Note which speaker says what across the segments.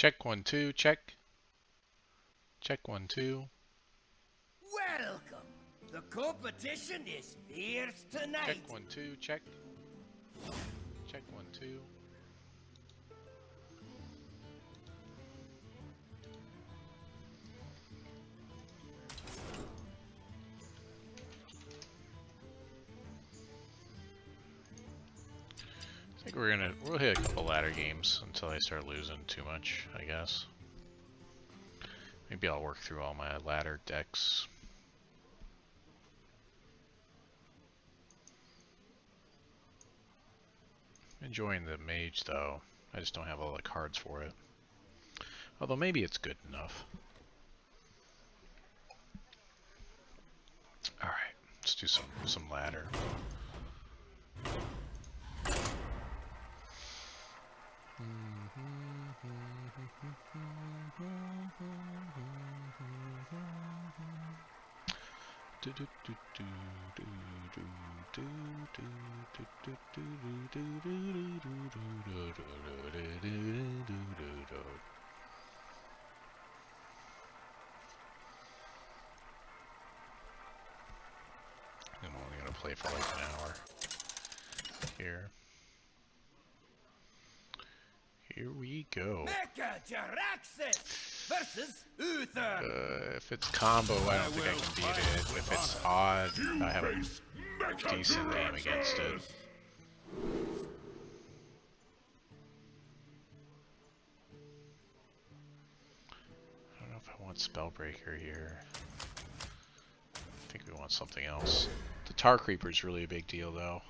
Speaker 1: Check 1 2, check. Check 1 2.
Speaker 2: Welcome. The competition is fierce tonight.
Speaker 1: Check 1 2, check. Check 1 2. I think we'll hit a couple ladder games until I start losing too much, I guess. Maybe I'll work through all my ladder decks. Enjoying the Mage though. I just don't have all the cards for it. Although maybe it's good enough. Alright, let's do some ladder. I'm only gonna play for like an hour. Here we go.
Speaker 2: Versus Uther.
Speaker 1: If it's combo, I don't think I can beat it. If it's odd, I have a decent aim against it. I don't know if I want Spellbreaker here. I think we want something else. The Tar Creeper is really a big deal, though.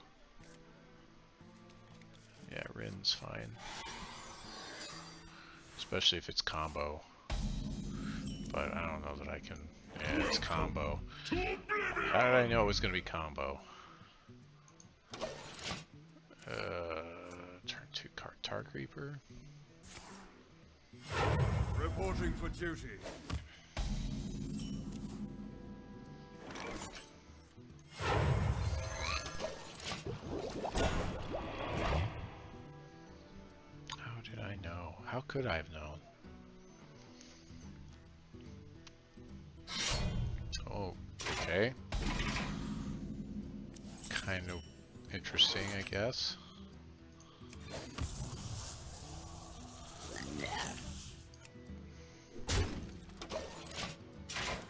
Speaker 1: Yeah, Rin's fine. Especially if it's combo. But I don't know that I can. Yeah, it's combo. How did I know it was going to be combo? Turn 2 card Tar Creeper.
Speaker 2: Reporting for duty.
Speaker 1: How did I know? How could I have known? Oh, okay. Kind of interesting, I guess.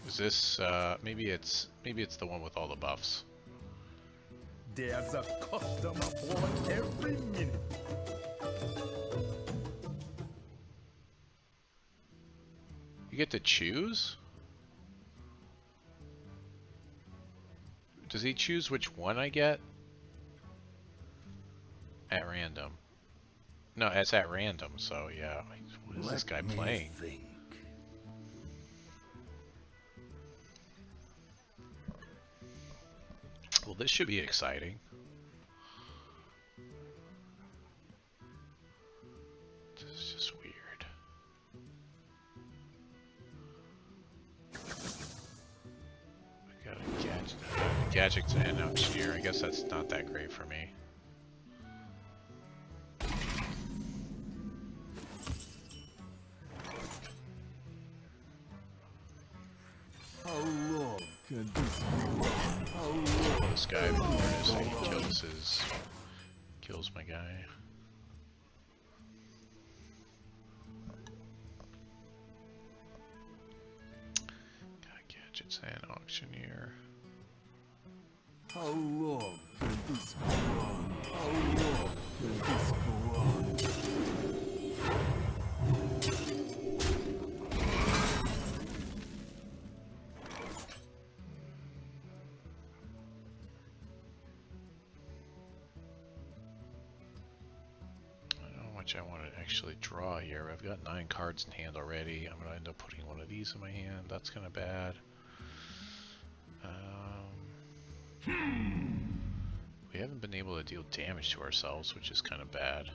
Speaker 1: Is this maybe it's the one with all the buffs.
Speaker 2: There's a customer for every minute.
Speaker 1: You get to choose? Does he choose which one I get? At random. No, it's at random, so yeah. What is this guy playing? Well, this should be exciting. This is just weird. I got a gadget and auctioneer. I guess that's not that great for me.
Speaker 2: How long can this go on? How long?
Speaker 1: This guy before so he kills my guy. Got gadgets and auctioneer.
Speaker 2: How long can this go on? How long can this go on?
Speaker 1: I want to actually draw here. I've got 9 cards in hand already. I'm going to end up putting one of these in my hand. That's kind of bad. We haven't been able to deal damage to ourselves, which is kind of bad.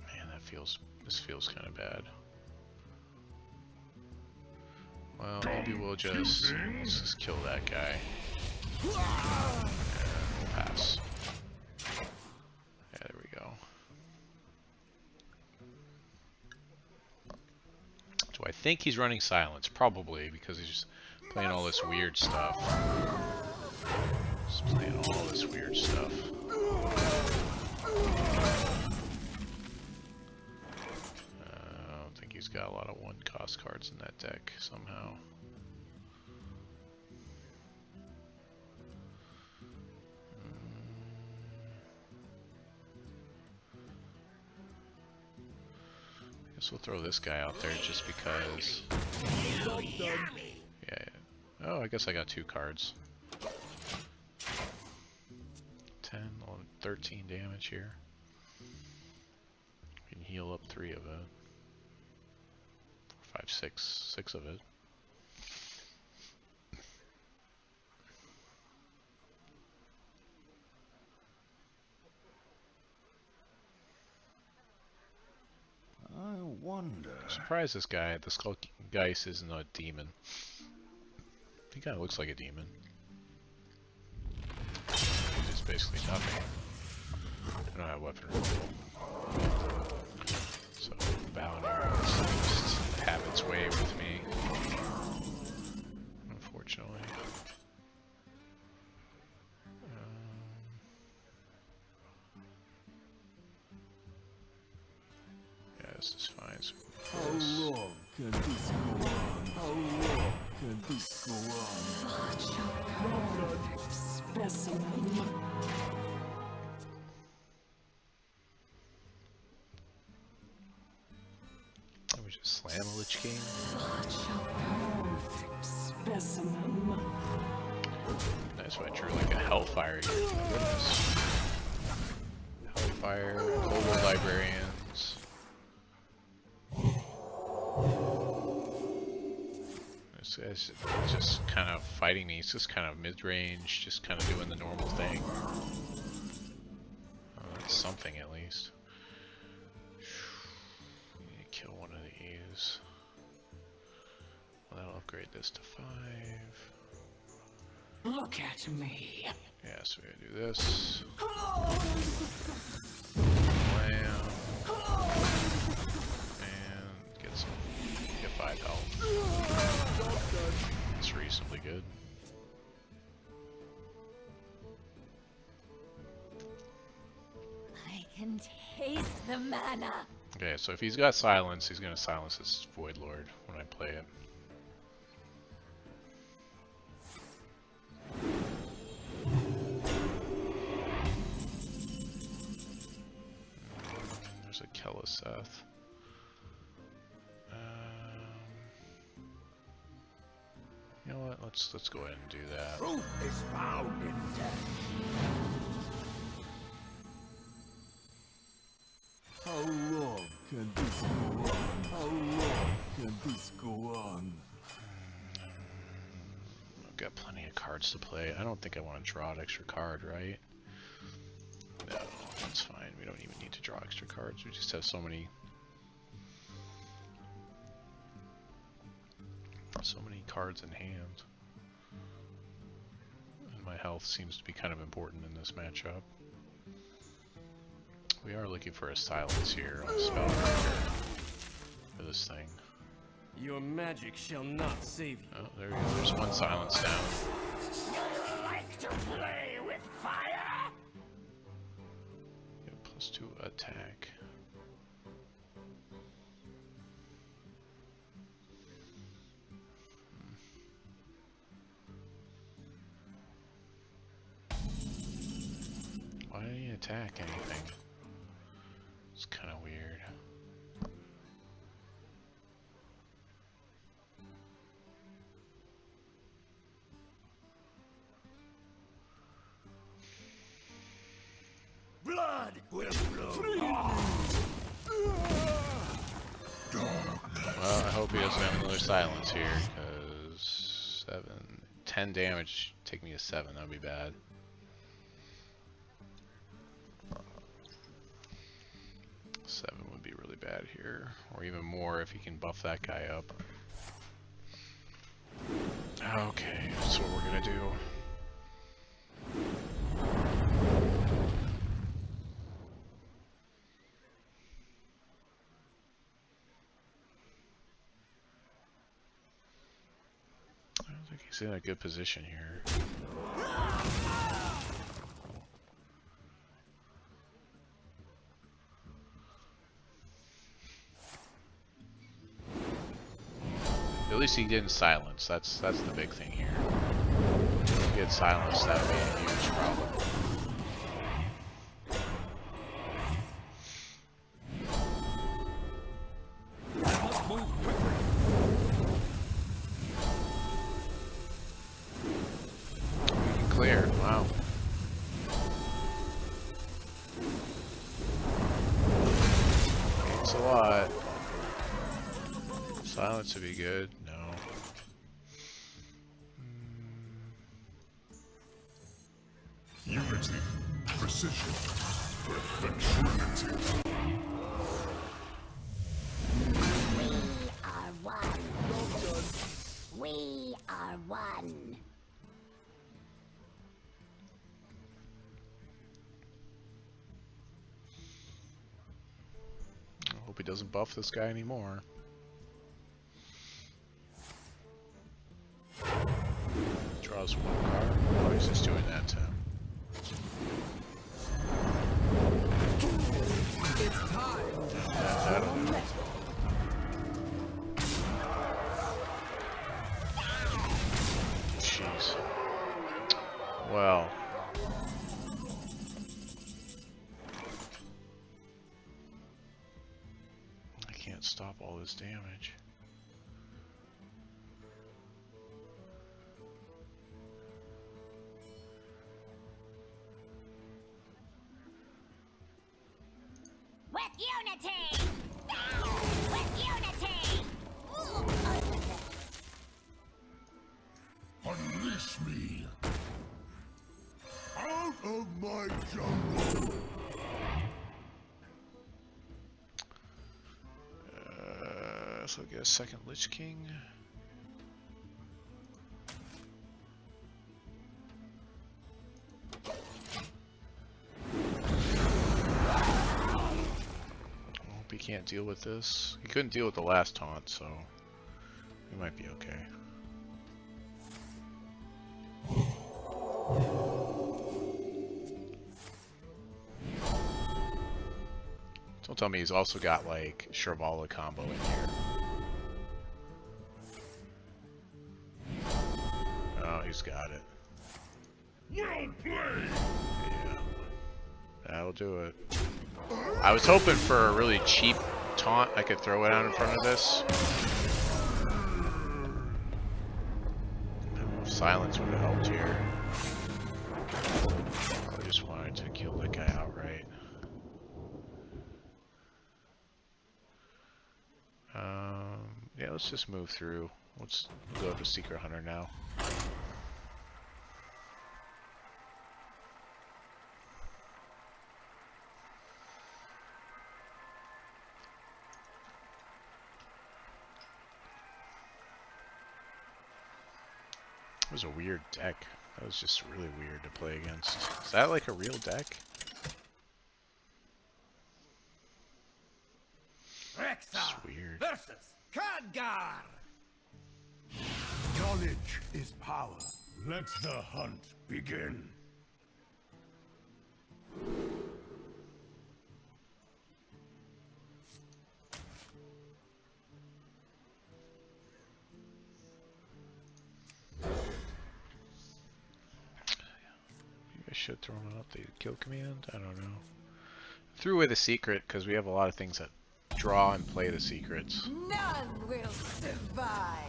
Speaker 1: Man, this feels kind of bad. Well, maybe let's just kill that guy. We'll pass. Yeah, there we go. Do I think he's running silence? Probably, because he's just playing all this weird stuff. Just playing all this weird stuff. I don't think he's got a lot of one-cost cards in that deck somehow. Guess we'll throw this guy out there just because. Yeah. Oh, I guess I got 2 cards. 10, 11, 13 damage here. We can heal up 3 of it. 4, 5, 6 of it.
Speaker 2: I wonder.
Speaker 1: I'm surprised this guy, the Skull Geist, isn't a demon. He kind of looks like a demon. He's just basically nothing. I don't have weapon removal. So Bounty seems to have its way with me. Unfortunately. Yeah, this is fine. So
Speaker 2: How long can this go on? How long can this go on?
Speaker 3: Such a perfect specimen.
Speaker 1: we just slam a Lich King.
Speaker 3: Such a perfect specimen.
Speaker 1: Nice if I drew like a Hellfire here. My goodness. Hellfire, Global Librarians. This guy's just kind of fighting me. He's just kind of mid-range, just kind of doing the normal thing. Oh, that's something at least. Need to kill one of these. Well, that'll upgrade this to 5.
Speaker 3: Look at me.
Speaker 1: Yeah, so we gotta do this. Blam. And get 5 health. It's reasonably good.
Speaker 4: I can taste the mana.
Speaker 1: Okay, so if he's got silence, he's gonna silence this Void Lord when I play it. There's a Keleseth. You know what? Let's go ahead and do that.
Speaker 2: Truth is found in death. How long can this go on? How long can this go on?
Speaker 1: I've got plenty of cards to play. I don't think I want to draw an extra card, right? No, that's fine. We don't even need to draw extra cards. We just have so many cards in hand. And my health seems to be kind of important in this matchup. We are looking for a silence here on the Spellbreaker for this thing.
Speaker 5: Your magic shall not save you.
Speaker 1: Oh, there we go. There's one silence down.
Speaker 3: You like to play with fire?
Speaker 1: Yeah, +2 attack. Why didn't he attack anything? It's kind of weird.
Speaker 2: Blood will flow.
Speaker 1: Well, I hope he doesn't have another silence here, because 10 damage, take me to 7, that'd be bad. Seven would be really bad here, or even more if he can buff that guy up. Okay, that's what we're gonna do. He's in a good position here. At least he didn't silence. That's the big thing here. If he had silenced, that would be a huge problem. Clear. Wow. Thanks a lot. Silence would be good. No.
Speaker 2: Unity, precision, perfection.
Speaker 3: We are one. We are one.
Speaker 1: I hope he doesn't buff this guy anymore. Draws one card. Oh, he's just doing that to him.
Speaker 2: It's time.
Speaker 1: I don't know. Jeez. Well. I can't stop all this damage.
Speaker 3: With unity! With unity!
Speaker 2: Unleash me. Out of my jungle.
Speaker 1: So I'll get a second Lich King. Hope he can't deal with this. He couldn't deal with the last taunt, so he might be okay. Don't tell me he's also got like Shrivala combo in here. Oh, he's got it.
Speaker 2: Well played.
Speaker 1: Yeah, that'll do it. I was hoping for a really cheap taunt I could throw it out in front of this. Silence would have helped here. I just wanted to kill that guy outright. Yeah, let's just move through. Let's go to Secret Hunter now. That was a weird deck. That was just really weird to play against. Is that like a real deck? It's weird.
Speaker 5: Versus Khadgar!
Speaker 2: Knowledge is power. Let the hunt begin.
Speaker 1: Maybe I should throw him out the kill command? I don't know. Threw away the secret because we have a lot of things that draw and play the secrets.
Speaker 4: None will survive.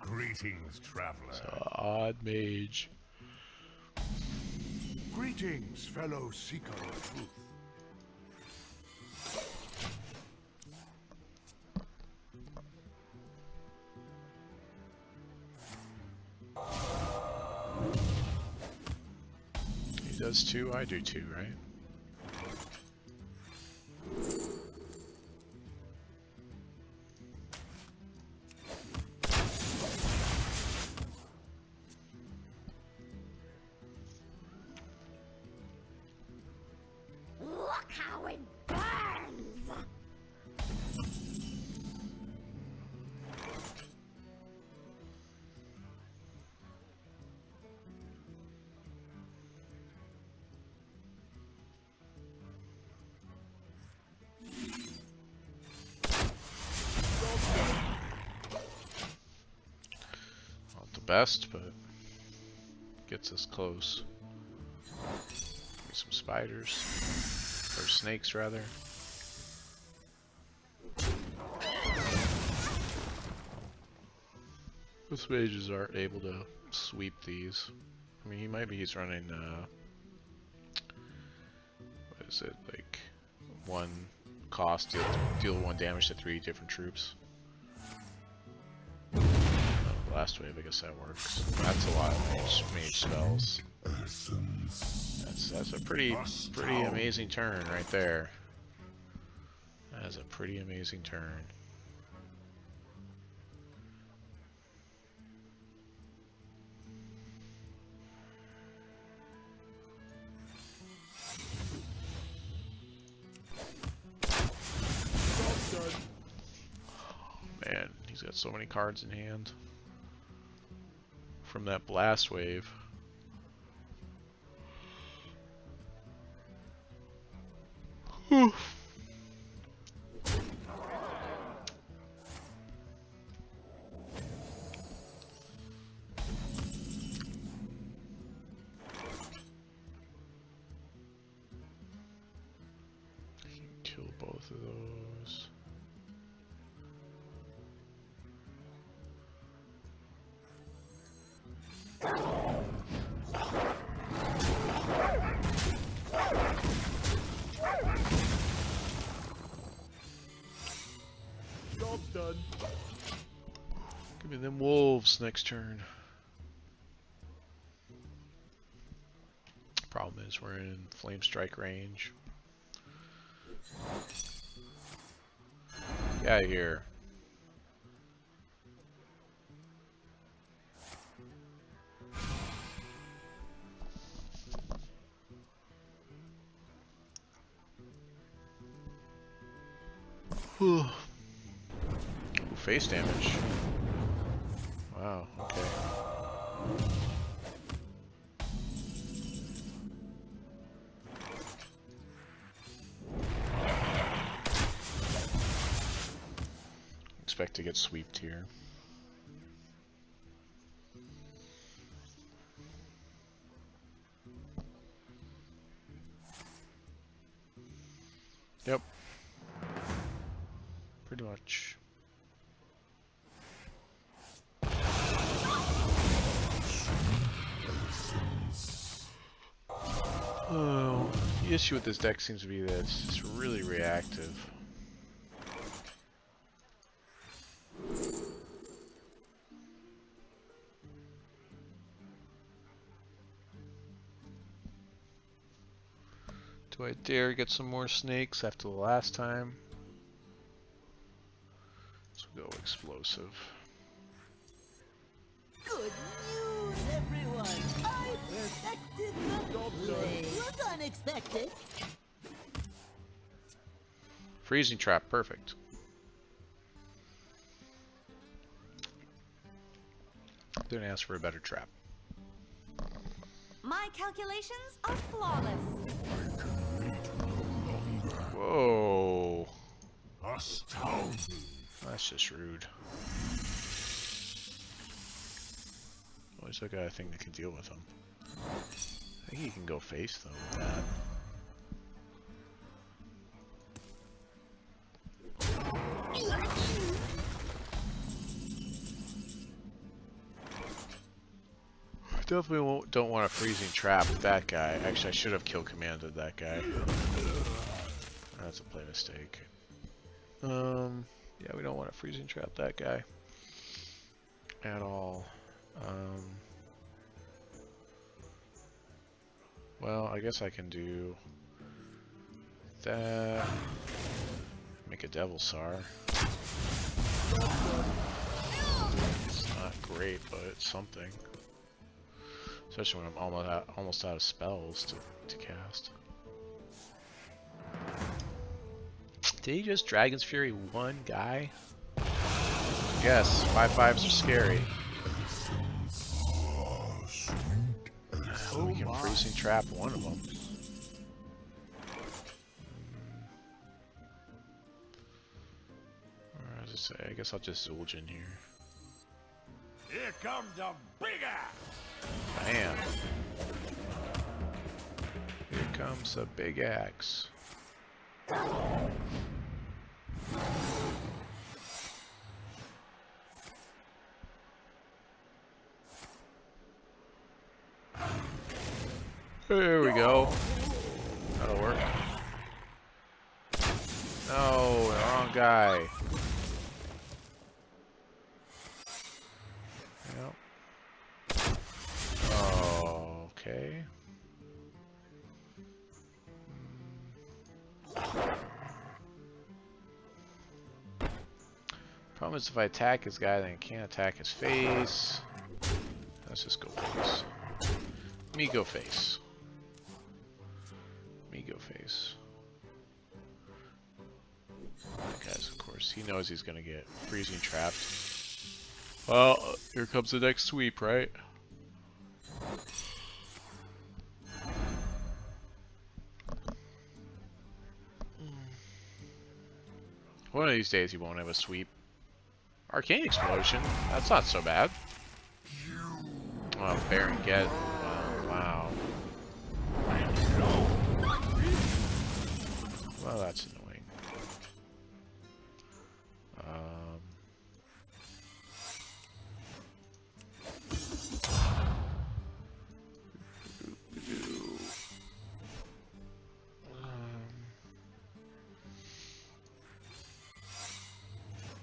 Speaker 2: Greetings, traveler.
Speaker 1: Odd mage.
Speaker 2: Greetings, fellow seeker of truth.
Speaker 1: He does too, I do too, right?
Speaker 3: Look how it burns!
Speaker 1: best, but gets us close. Maybe some spiders. Or snakes, rather. Most mages aren't able to sweep these. I mean, he's running, what is it, like, one cost to deal 1 damage to 3 different troops. Last wave, I guess that works. That's a lot of mage spells. That's a pretty amazing turn right there. That is a pretty amazing turn. Man, he's got so many cards in hand from that blast wave. Whew. Kill both of those.
Speaker 2: Job's done.
Speaker 1: Give me them wolves next turn. Problem is we're in flame strike range. Get out of here. Ooh, face damage. Wow, okay. Expect to get sweeped here. Yep. Pretty much. Oh, the issue with this deck seems to be that it's just really reactive. Do I dare get some more snakes after the last time? Let's go explosive.
Speaker 6: Good news, everyone! I perfected the play. Was unexpected.
Speaker 1: Freezing trap, perfect. Didn't ask for a better trap.
Speaker 4: My calculations are flawless.
Speaker 1: Whoa.
Speaker 2: Astounding.
Speaker 1: That's just rude. Always I got a thing that can deal with him. I think he can go face though with that. Definitely don't want a freezing trap with that guy. Actually, I should have kill commanded that guy. That's a play mistake. Yeah, we don't want to freezing trap that guy at all. Well, I guess I can do that. Make a Devil Sar. It's not great, but it's something. Especially when I'm almost out of spells to cast. Did he just Dragon's Fury one guy? Yes, 5/5s are scary. I hope we can freezing trap one of them. Or as I say, I guess I'll just Zul'jin here.
Speaker 5: Here comes the big axe.
Speaker 1: Bam. Here comes the big axe. There we go. That'll work. No, wrong guy. Yep. Oh, okay. Problem is if I attack his guy, then I can't attack his face. Let's just go face. Me go face. Me go face. That guy's, of course, he knows he's gonna get freezing trapped. Well, here comes the next sweep, right? One of these days he won't have a sweep. Arcane Explosion? That's not so bad. Oh, Baron Get. Wow. Well, that's annoying.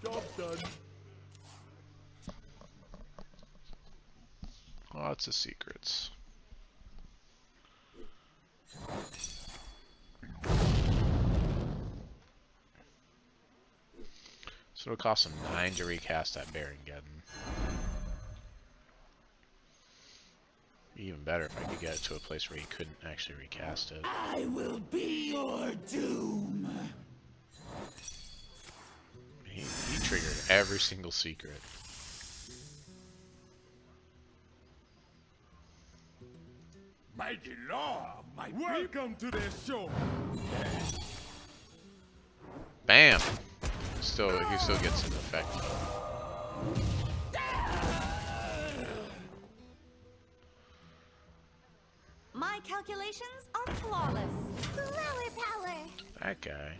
Speaker 2: Job done.
Speaker 1: Lots of secrets. So it'll cost him 9 to recast that Baron Geddon. Be even better if I could get it to a place where he couldn't actually recast it.
Speaker 6: I will be your doom.
Speaker 1: He triggered every single secret.
Speaker 5: Mighty law of my welcome to this show.
Speaker 1: Bam! He still gets an effect.
Speaker 4: My calculations are flawless.
Speaker 3: Flower power.
Speaker 1: That guy.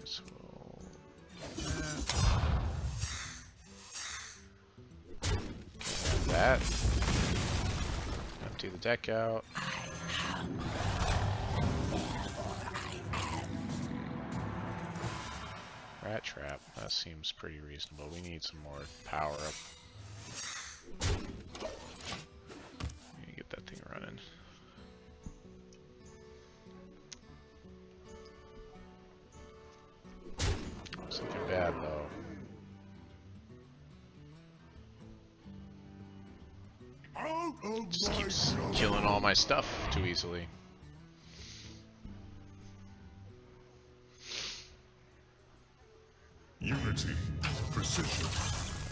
Speaker 1: This will... that. Empty the deck out. Rat trap. That seems pretty reasonable. We need some more power up. Need to get that thing running. It's looking bad though. Just keeps killing all my stuff too easily.
Speaker 2: Unity, precision,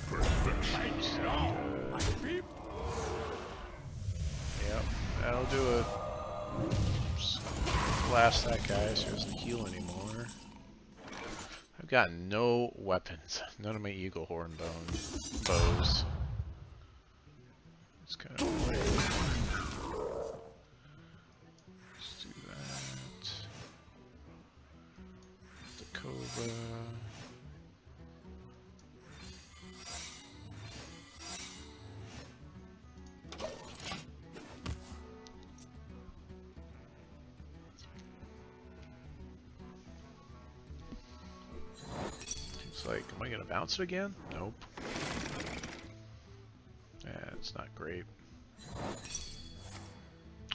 Speaker 2: perfection.
Speaker 1: Yep, that'll do it. Just blast that guy so he doesn't heal anymore. I've got no weapons. None of my eagle horn bows. It's kind of weird. Let's do that. The Cobra. It's like, am I gonna bounce it again? Nope. Yeah, it's not great.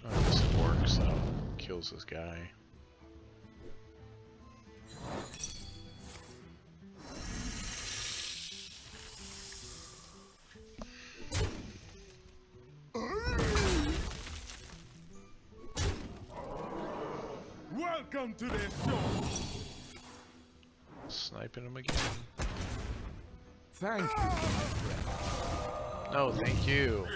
Speaker 1: Oh, this works though. Kills this guy.
Speaker 5: Welcome to this show.
Speaker 1: Sniping him again.
Speaker 2: Thank you, my friend.
Speaker 1: No, thank you.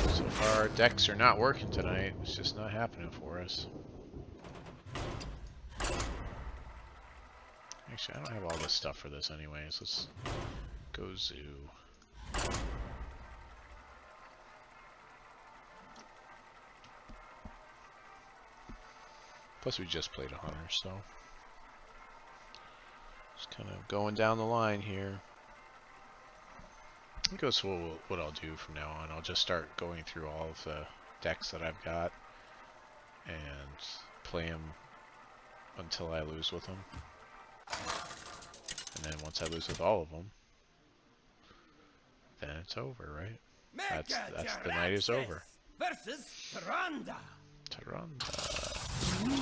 Speaker 1: So far, decks are not working tonight. It's just not happening for us. Actually, I don't have all this stuff for this anyways. Let's go zoo. Plus we just played a hunter, so just kind of going down the line here. I think that's what I'll do from now on. I'll just start going through all of the decks that I've got and play them until I lose with them. And then once I lose with all of them, then it's over, right? That's the night is over.
Speaker 3: Versus Tyrande.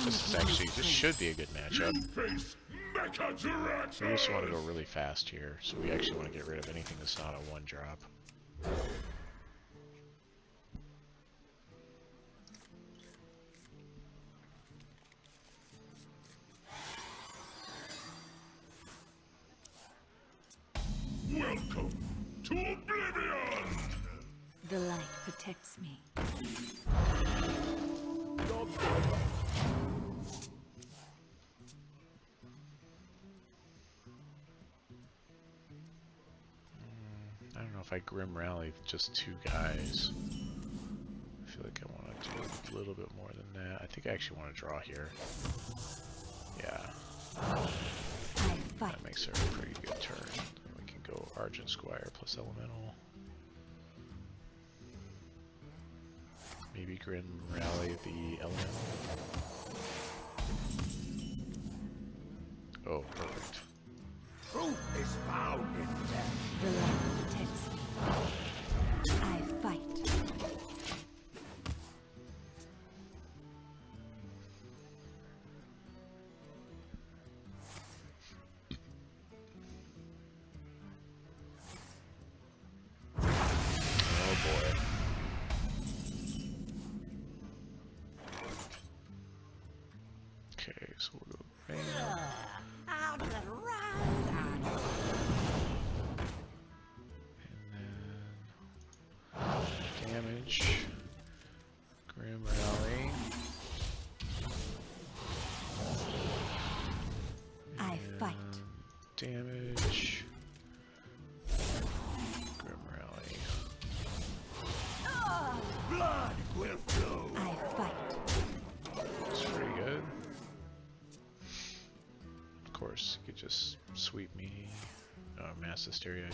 Speaker 1: This should be a good matchup.
Speaker 5: Face Mecha
Speaker 1: We just want to go really fast here, so we actually want to get rid of anything that's not a one drop.
Speaker 5: Welcome to Oblivion!
Speaker 4: The light protects me.
Speaker 1: I don't know if I Grim Rally just 2 guys. I feel like I want to do a little bit more than that. I think I actually want to draw here. Yeah. That makes it a pretty good turn. We can go Argent Squire plus Elemental. Maybe Grim Rally the Elemental. Oh, perfect.
Speaker 3: Truth is found in death.
Speaker 4: The light protects me. I fight.
Speaker 1: Oh boy. Okay, so we'll go bam.
Speaker 3: Out and round and
Speaker 1: And then damage. Grim Rally.
Speaker 4: I fight.
Speaker 1: Damage. Grim Rally.
Speaker 3: blood will flow.
Speaker 4: I fight.
Speaker 1: That's pretty good. Of course, you could just sweep me. Oh, Mass Hysteria, yeah,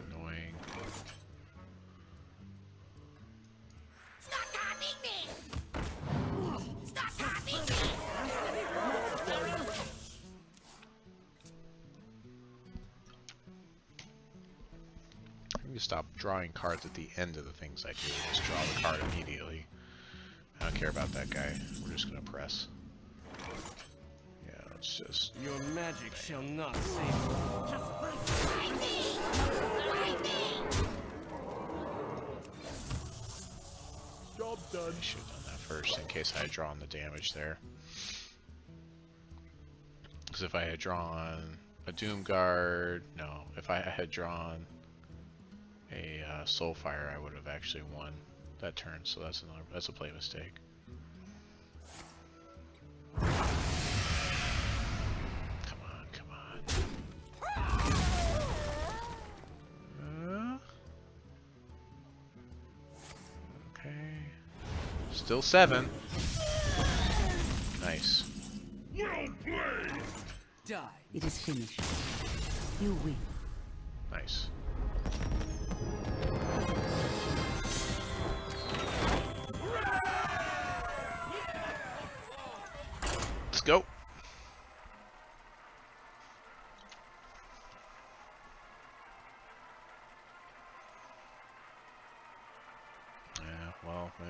Speaker 1: annoying.
Speaker 3: Stop copying me! Stop copying me!
Speaker 1: I need to stop drawing cards at the end of the things I do. Just draw the card immediately. I don't care about that guy. We're just gonna press. Yeah, let's just.
Speaker 2: Your magic shall not save you.
Speaker 5: Job done.
Speaker 1: I should have done that first in case I had drawn the damage there. Because if I had drawn a Doom Guard, no, if I had drawn a Soulfire, I would have actually won that turn. So that's a play mistake. Come on, come on. Okay. Still 7. Nice.
Speaker 5: Well played!
Speaker 2: Die.
Speaker 4: It is finished. You win.
Speaker 1: Nice. Let's go. Yeah, well, my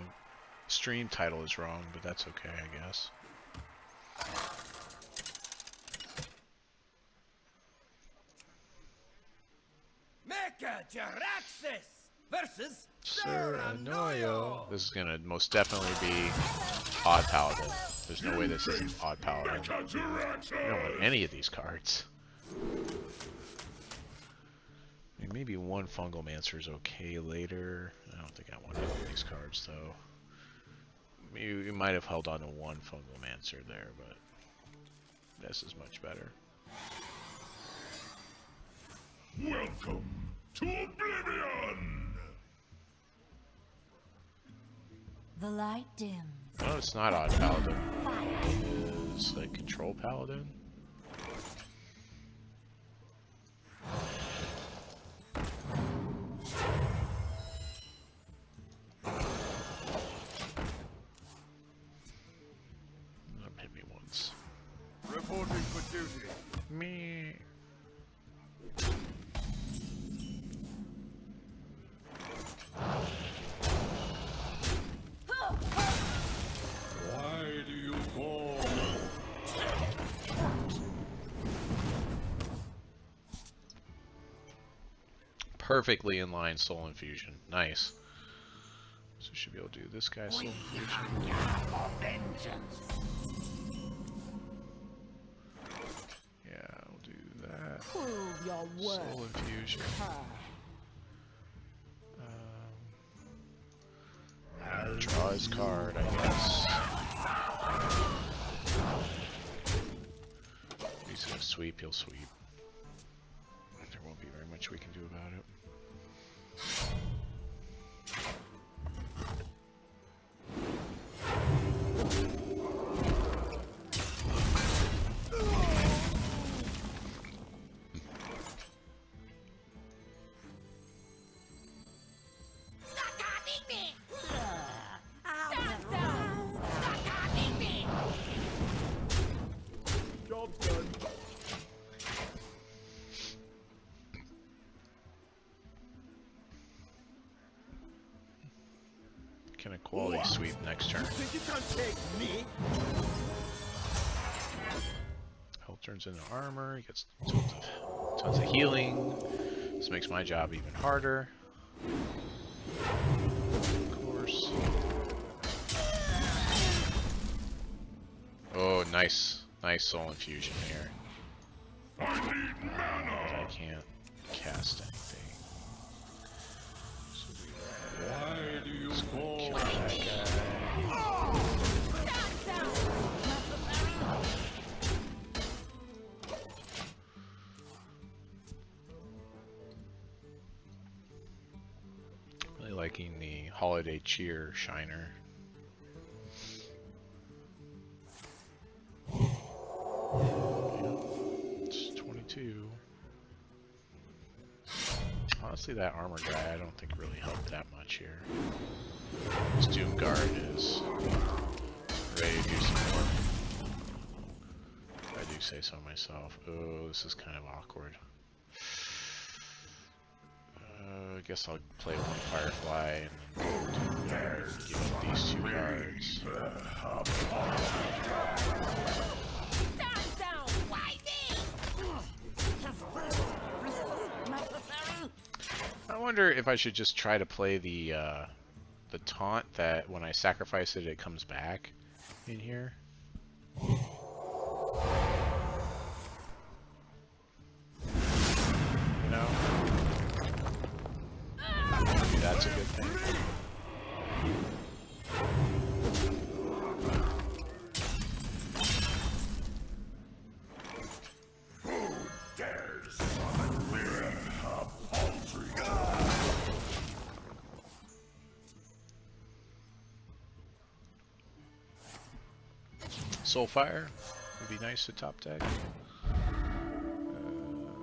Speaker 1: stream title is wrong, but that's okay, I guess.
Speaker 3: Mecha Jaraxxus versus
Speaker 1: Sir Anoyo.
Speaker 3: Anoyo.
Speaker 1: This is gonna most definitely be Odd Paladin. There's no way this isn't Odd Paladin.
Speaker 5: Mecha
Speaker 1: I don't want any of these cards. maybe one Fungal Mancer is okay later. I don't think I want to have these cards though. You might have held on to one Fungal Mancer there, but this is much better.
Speaker 5: Welcome to Oblivion!
Speaker 4: The light dims.
Speaker 1: No, it's not Odd Paladin.
Speaker 4: Fight.
Speaker 1: It's like Control Paladin. Hit me once.
Speaker 5: Reporting for duty.
Speaker 1: Me.
Speaker 5: Why do you call?
Speaker 1: Perfectly in line Soul Infusion. Nice. So we should be able to do this guy Soul Infusion. Yeah, I'll do that.
Speaker 6: Prove your
Speaker 1: Soul
Speaker 6: worth.
Speaker 1: Infusion. Draw his card, I guess. If he's gonna sweep, he'll sweep. There won't be very much we can do about it.
Speaker 3: Stop copying me! Stop down! Stop copying me!
Speaker 5: Job's done.
Speaker 1: Can a quality sweep next turn.
Speaker 5: Think you can take me?
Speaker 1: Health turns into armor. He gets tons of healing. This makes my job even harder. Of course. Oh, nice. Nice Soul Infusion here. I can't cast anything. So
Speaker 5: Why do you
Speaker 1: let's go
Speaker 5: call?
Speaker 1: kill that guy.
Speaker 3: Stop down!
Speaker 1: Really liking the Holiday Cheer Shiner. It's 22. Honestly, that armor guy I don't think really helped that much here. This Doomguard is ready to do some more. If I do say so myself. Oh, this is kind of awkward. I guess I'll play one Firefly and then go Doomguard, give up these two cards.
Speaker 3: Stop down! Why me?
Speaker 1: I wonder if I should just try to play the taunt that when I sacrifice it, it comes back in here. You know? Maybe that's a good thing. Soulfire would be nice to top deck.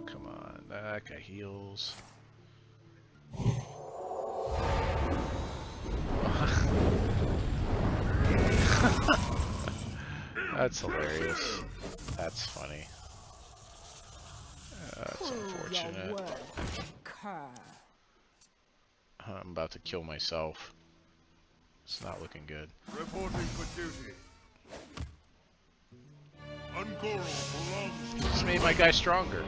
Speaker 1: Come on, that guy heals. That's hilarious. That's funny. That's unfortunate. I'm about to kill myself. It's not looking good.
Speaker 5: Reporting for duty. Ungoro belongs
Speaker 1: Just made my guy stronger.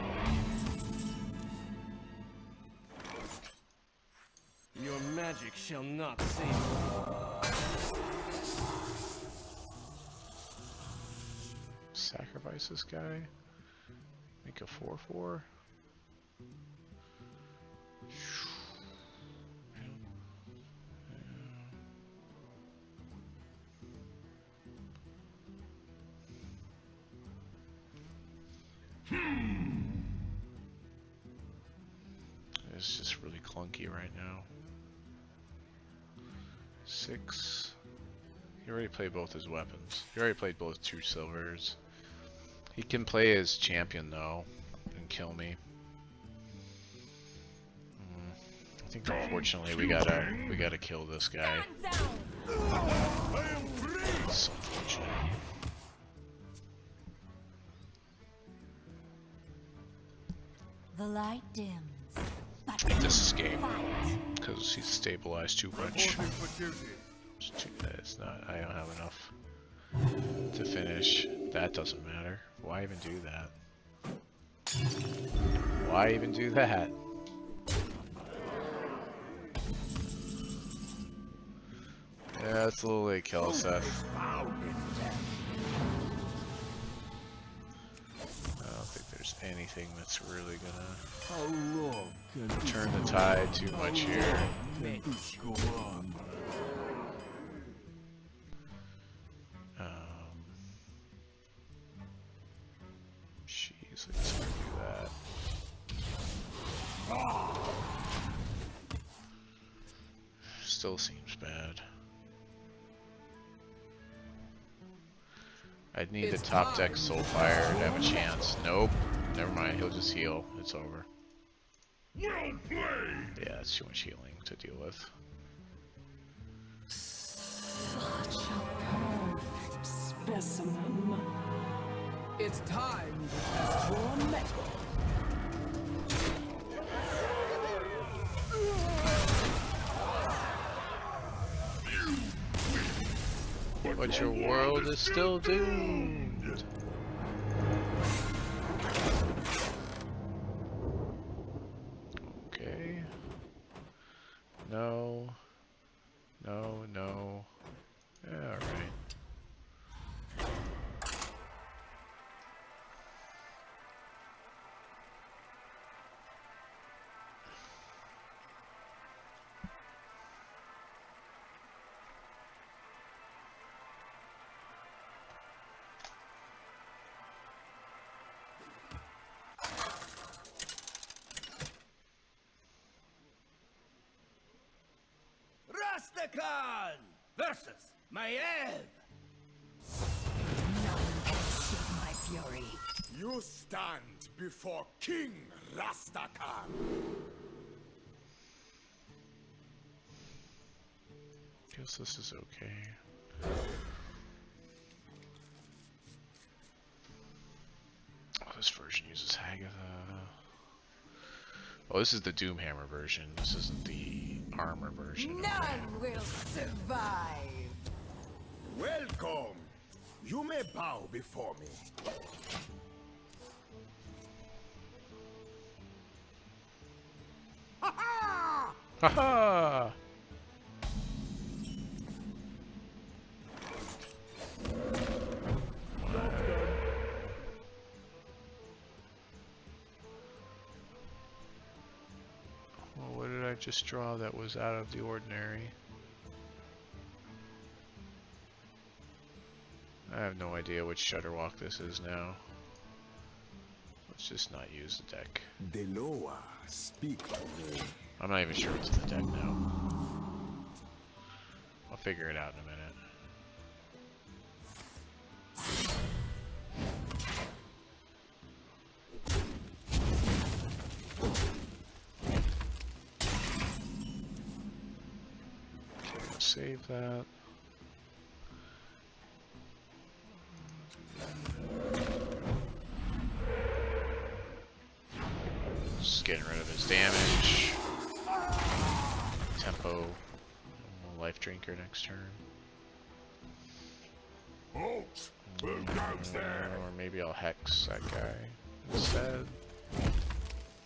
Speaker 2: Your magic shall not save you.
Speaker 1: Sacrifice this guy. Make a 4/4. It's just really clunky right now. 6. He already played both his weapons. He already played both 2 silvers. He can play his champion though and kill me. I think unfortunately we gotta kill this guy. It's unfortunate.
Speaker 4: The light dims. But
Speaker 1: This escape because he's stabilized too much. It's not. I don't have enough to finish. That doesn't matter. Why even do that? Why even do that? Yeah, it's a little late, Kel'Seth. I don't think there's anything that's really gonna
Speaker 2: How long can this
Speaker 1: turn the tide too much here.
Speaker 2: can this go on?
Speaker 1: Jeez, I just gonna do that. Still seems bad. I'd need the top deck Soulfire to have a chance. Nope. Never mind, he'll just heal. It's over.
Speaker 5: Well played!
Speaker 1: Yeah, that's too much healing to deal with.
Speaker 7: Such a perfect specimen. It's time to test your metal.
Speaker 1: But your world is still doomed. Okay. No. No, no. Yeah, alright.
Speaker 6: Rastakan versus Mage.
Speaker 4: none can escape my fury.
Speaker 5: You stand before King Rastakan.
Speaker 1: Guess this is okay. Oh, this version uses Hagatha. Oh, this is the Doomhammer version. This isn't the armor version.
Speaker 4: None will survive.
Speaker 5: Welcome. You may bow before me.
Speaker 1: Haha! Well, what did I just draw that was out of the ordinary? I have no idea which Shudderwalk this is now. Let's just not use the deck.
Speaker 5: Deloa, speak to me.
Speaker 1: I'm not even sure what's in the deck now. I'll figure it out in a minute. Okay, I'll save that. Just getting rid of his damage. Tempo. We'll life drinker next turn.
Speaker 5: Halt! Who goes there?
Speaker 1: Or maybe I'll hex that guy instead.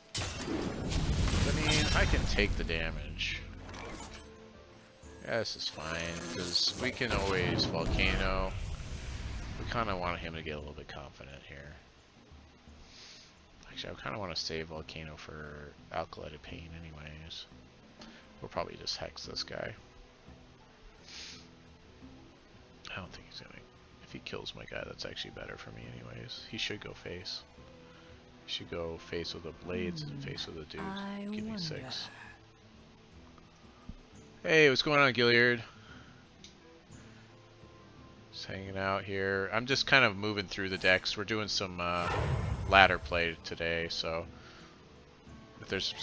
Speaker 1: I mean, I can take the damage. Yeah, this is fine, because we can always Volcano. We kind of want him to get a little bit confident here. Actually, I kind of want to save Volcano for Alkalitic Pain anyways. We'll probably just hex this guy. I don't think he's gonna... If he kills my guy, that's actually better for me anyways. He should go face. should go face with the blades and face with the dudes.
Speaker 4: I
Speaker 1: Give me
Speaker 4: wonder.
Speaker 1: 6. Hey, what's going on, Gilliard? Just hanging out here. I'm just kind of moving through the decks. We're doing some ladder play today, so if there's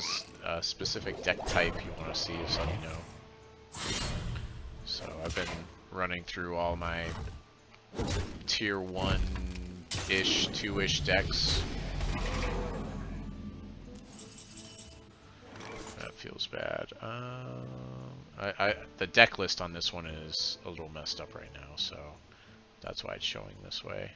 Speaker 1: a specific deck type you want to see, just let me know. So I've been running through all my tier 1-ish, 2-ish decks. That feels bad. The deck list on this one is a little messed up right now, so that's why it's showing this way.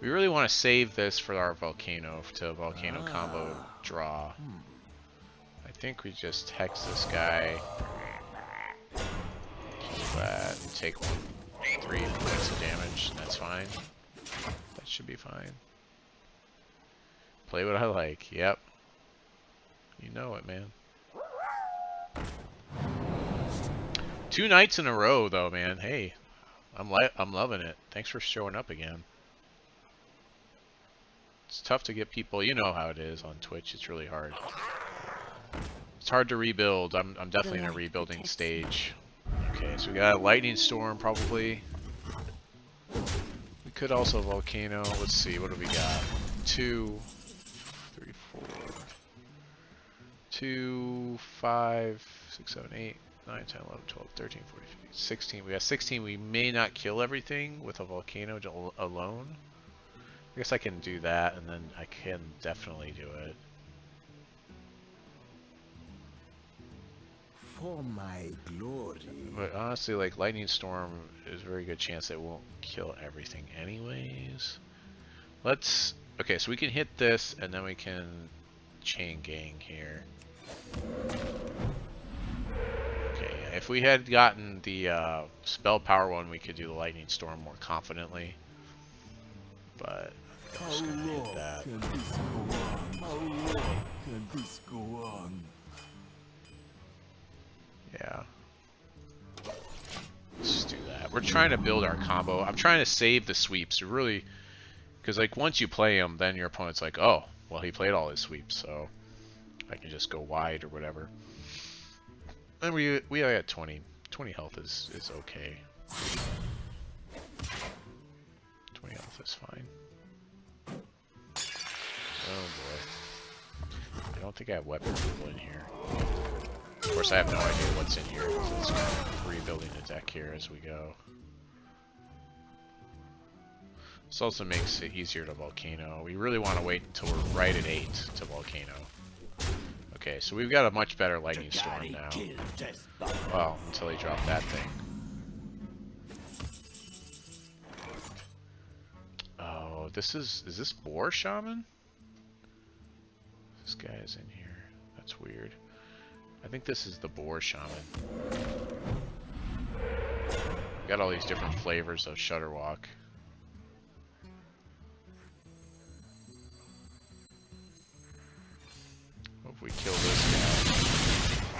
Speaker 1: We really want to save this for our volcano, to volcano combo draw. I think we just hex this guy, kill that, and take 3 points of damage, and that's fine. That should be fine. Play what I like. Yep. You know it, man. 2 nights in a row, though, man. Hey, I'm loving it. Thanks for showing up again. It's tough to get people. You know how it is on Twitch. It's really hard. It's hard to rebuild. I'm definitely in a rebuilding stage. Okay, so we got a lightning storm probably. We could also volcano. Let's see. What do we got? 2, 3, 4, 2, 5, 6, 7, 8, 9, 10, 11, 12, 13, 14, 15, 16. We got 16. We may not kill everything with a volcano alone. I guess I can do that, and then I can definitely do it.
Speaker 2: For my glory.
Speaker 1: But honestly, like, Lightning Storm is a very good chance it won't kill everything anyways. Let's... Okay, so we can hit this, and then we can chain gang here. Okay, if we had gotten the spell power one, we could do the Lightning Storm more confidently. But I'm just gonna hit that.
Speaker 2: Can this go on? How long can this go on?
Speaker 1: Yeah. Let's do that. We're trying to build our combo. I'm trying to save the sweeps. Really, because like once you play them, then your opponent's like, oh, well he played all his sweeps, so I can just go wide or whatever. And we are at 20. 20 health is okay. 20 health is fine. Oh boy. I don't think I have weapon removal in here. Of course, I have no idea what's in here, because it's kind of rebuilding the deck here as we go. This also makes it easier to volcano. We really want to wait until we're right at 8 to volcano. Okay, so we've got a much better lightning storm now. Well, until he dropped that thing. Oh, is this Boar Shaman? This guy is in here. That's weird. I think this is the Boar Shaman. Got all these different flavors of Shudderwalk. Hope we kill this guy.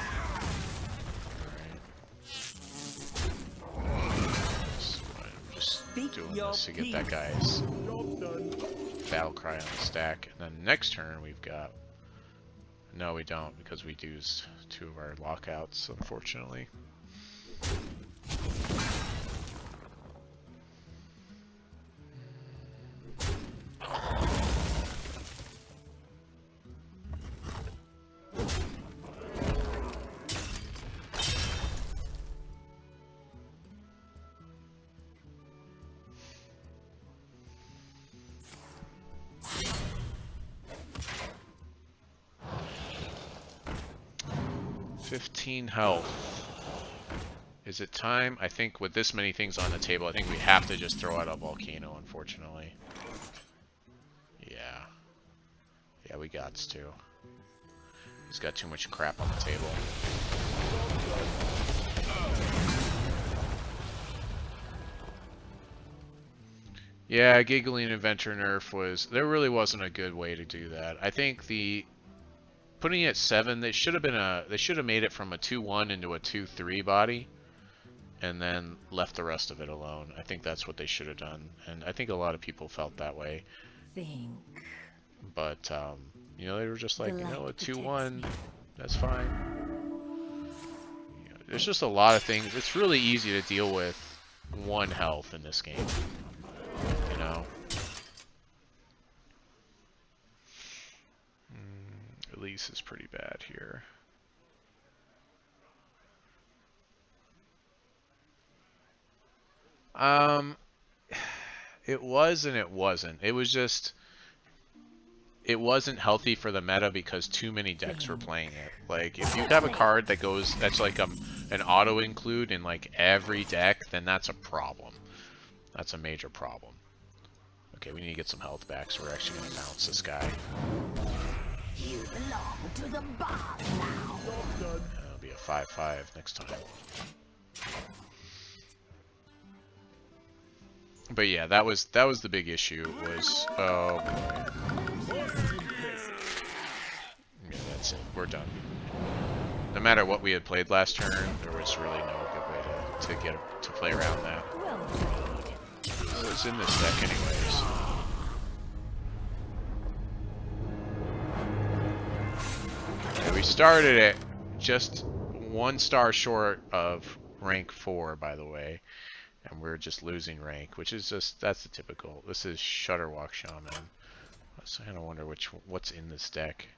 Speaker 1: Alright. I'm just doing this to get that guy's battle cry on the stack. And then next turn we've got... No, we don't, because we used 2 of our lockouts, unfortunately. 15 health. Is it time? I think with this many things on the table, I think we have to just throw out a volcano, unfortunately. Yeah. Yeah, we gots to. He's got too much crap on the table. Yeah, Giggling Inventor nerf was... There really wasn't a good way to do that. I think the... Putting it at 7, they should have been they should have made it from a 2-1 into a 2-3 body. and then left the rest of it alone. I think that's what they should have done, and I think a lot of people felt that way.
Speaker 4: Think.
Speaker 1: But you know, they were just like,
Speaker 4: The
Speaker 1: you know, a
Speaker 4: light protects
Speaker 1: 2-1,
Speaker 4: me.
Speaker 1: that's fine. You know, there's just a lot of things. It's really easy to deal with 1 health in this game. You know. Release is pretty bad here. It was and it wasn't. It was just, it wasn't healthy for the meta because too many decks were playing it. Like, if you have a card that goes, that's like an auto include in like every deck, then that's a problem. That's a major problem. Okay, we need to get some health back, so we're actually going to bounce this guy.
Speaker 3: You belong to the bar now.
Speaker 1: That'll be a 5-5 next time. But yeah, that was the big issue. Was oh boy. Yeah, that's it. We're done. No matter what we had played last turn, there was really no good way to play around that.
Speaker 4: Well played.
Speaker 1: It was in this deck anyways. Okay, we started it just 1 star short of rank 4, by the way. And we're just losing rank, which is just, that's the typical. This is Shutterwalk Shaman. So I kind of wonder what's in this deck.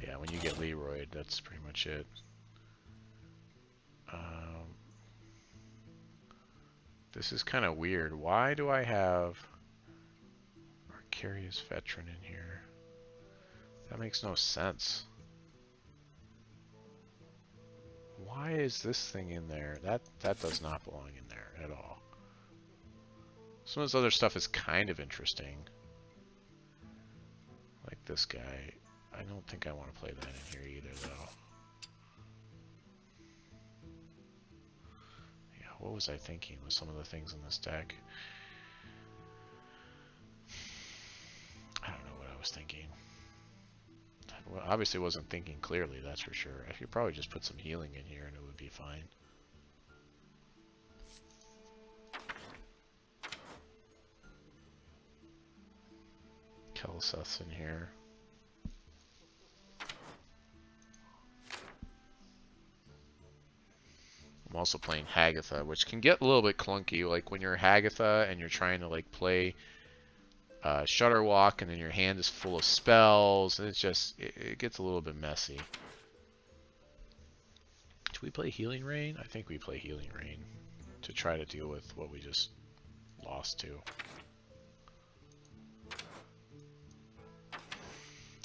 Speaker 1: Yeah, when you get Leroy, that's pretty much it. This is kind of weird. Why do I have Arcarius Veteran in here? That makes no sense. Why is this thing in there? That does not belong in there at all. Some of this other stuff is kind of interesting. Like this guy. I don't think I want to play that in here either, though. Yeah, what was I thinking with some of the things in this deck? I don't know what I was thinking. Well, obviously wasn't thinking clearly, that's for sure. I could probably just put some healing in here and it would be fine. Kel'Seth's in here. I'm also playing Hagatha, which can get a little bit clunky. Like when you're Hagatha and you're trying to like play Shutterwalk and then your hand is full of spells, and it's just, it gets a little bit messy. Do we play Healing Rain? I think we play Healing Rain to try to deal with what we just lost to.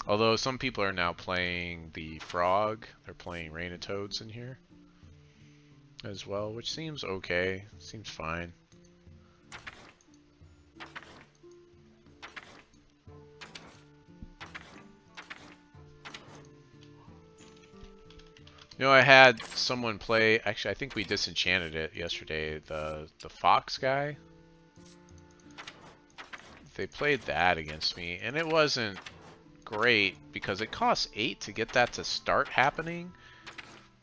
Speaker 1: Although some people are now playing the Frog, they're playing Rain of Toads in here as well, which seems okay, seems fine. You know, I had someone play, actually I think we disenchanted it yesterday, the Fox guy. They played that against me, and it wasn't great because it costs 8 to get that to start happening.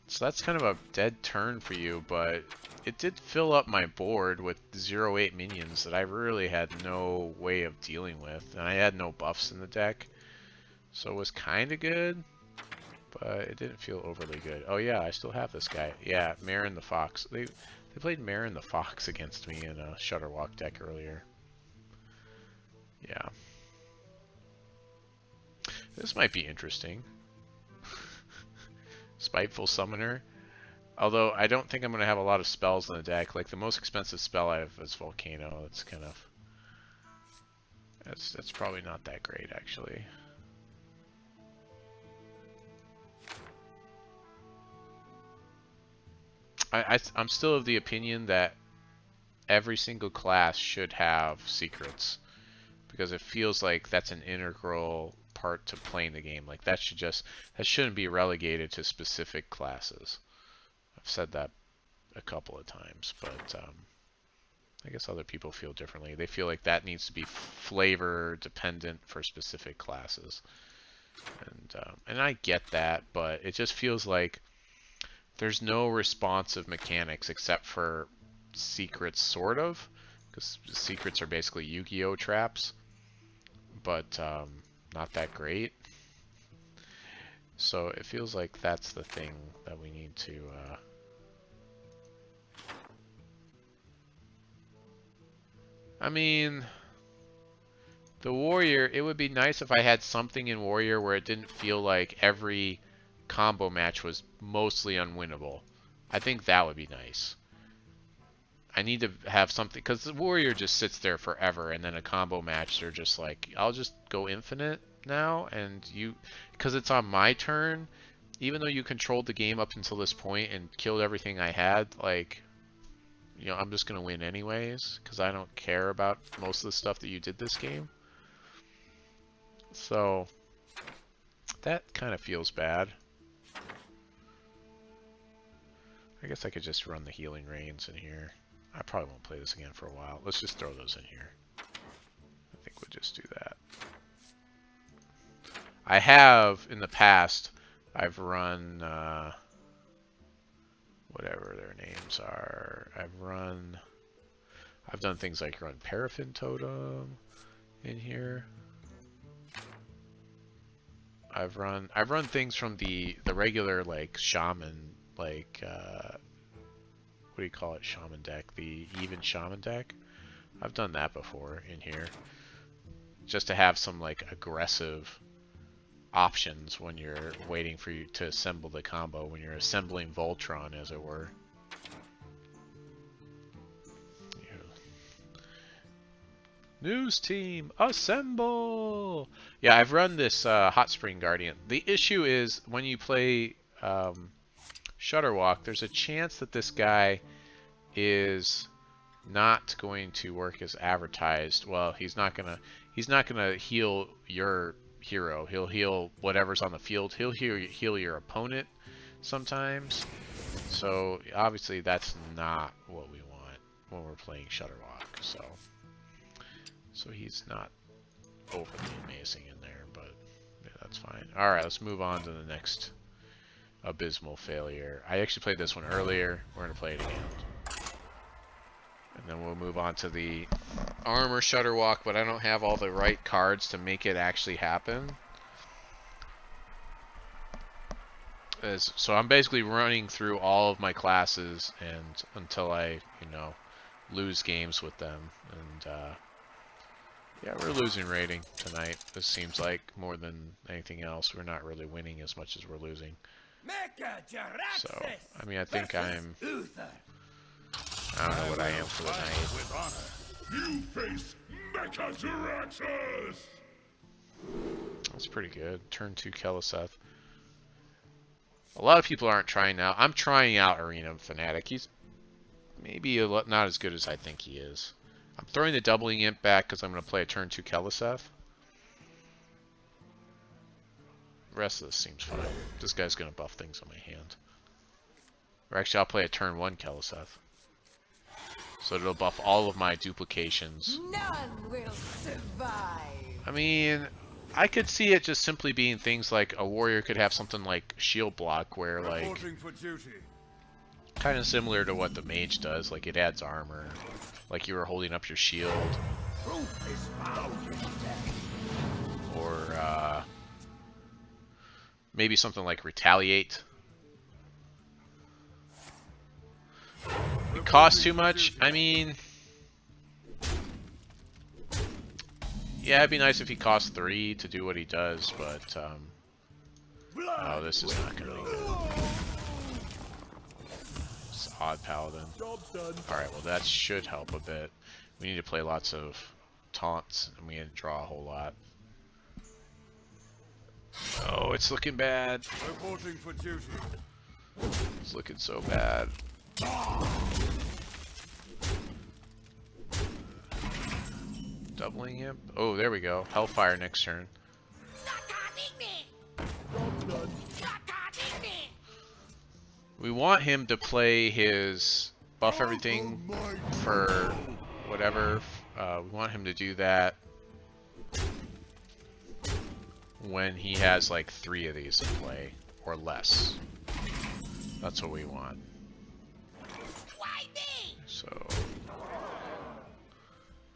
Speaker 1: So that's kind of a dead turn for you, but it did fill up my board with 0-8 minions that I really had no way of dealing with, and I had no buffs in the deck. So it was kind of good. But it didn't feel overly good. Oh yeah, I still have this guy. Yeah, Marin the Fox. They played Marin the Fox against me in a Shutterwalk deck earlier. Yeah. This might be interesting. Spiteful Summoner. Although I don't think I'm going to have a lot of spells in the deck. Like the most expensive spell I have is Volcano. That's kind of... That's probably not that great actually. I'm still of the opinion that every single class should have secrets, because it feels like that's an integral part to playing the game. Like that shouldn't be relegated to specific classes. I've said that a couple of times, but I guess other people feel differently. They feel like that needs to be flavor dependent for specific classes. And I get that, but it just feels like there's no responsive mechanics except for secrets, sort of, because secrets are basically Yu-Gi-Oh traps, but not that great. So it feels like that's the thing that we need to. I mean, the Warrior, it would be nice if I had something in Warrior where it didn't feel like every combo match was mostly unwinnable. I think that would be nice. I need to have something, because the Warrior just sits there forever, and then a combo match, they're just like, I'll just go infinite now, and you, because it's on my turn, even though you controlled the game up until this point and killed everything I had, like, you know, I'm just going to win anyways, because I don't care about most of the stuff that you did this game. So, that kind of feels bad. I guess I could just run the healing reins in here. I probably won't play this again for a while. Let's just throw those in here. I think we'll just do that. I have, in the past, I've run, whatever their names are. I've done things like run Paraffin Totem in here. I've run things from the regular, like, Shaman, like, what do you call it, Shaman deck, the even Shaman deck. I've done that before in here, just to have some, like, aggressive options when you're waiting for you to assemble the combo, when you're assembling Voltron, as it were. News team, assemble! Yeah, I've run this Hot Spring Guardian. The issue is when you play Shutterwalk, there's a chance that this guy is not going to work as advertised. Well, he's not gonna heal your hero. He'll heal whatever's on the field. He'll heal your opponent sometimes. So obviously that's not what we want when we're playing Shutterwalk. So he's not overly amazing in there, but yeah, that's fine. All right, let's move on to the next abysmal failure. I actually played this one earlier. We're gonna play it again. And then we'll move on to the armor Shutterwalk, but I don't have all the right cards to make it actually happen. So I'm basically running through all of my classes and until I, you know, lose games with them. And yeah, we're losing rating tonight. This seems like more than anything else. We're not really winning as much as we're losing. So, I mean, I think I don't know what I am for the night.
Speaker 5: You face Mecha-Jaraxxus!
Speaker 1: That's pretty good. Turn 2 Keleseth. A lot of people aren't trying out. I'm trying out Arena Fanatic. He's maybe not as good as I think he is. I'm throwing the Doubling Imp back because I'm going to play a turn 2 Keleseth. The rest of this seems fine. This guy's going to buff things on my hand. Or actually, I'll play a turn 1 Keleseth. So it'll buff all of my duplications.
Speaker 4: None will survive.
Speaker 1: I mean, I could see it just simply being things like a warrior could have something like shield block where, like, kind of similar to what the mage does, like it adds armor, like you were holding up your shield. Or maybe something like retaliate. It costs too much. I mean, yeah, it'd be nice if he cost 3 to do what he does, but oh, this is not gonna be good. It's Odd Paladin. Alright, well that should help a bit. We need to play lots of taunts, and we didn't draw a whole lot. Oh, it's looking bad.
Speaker 5: Reporting for duty.
Speaker 1: It's looking so bad. Doubling him. Oh, there we go. Hellfire next turn. We want him to play his buff everything for whatever. We want him to do that when he has like 3 of these to play or less. That's what we want.
Speaker 3: Why me?
Speaker 1: So,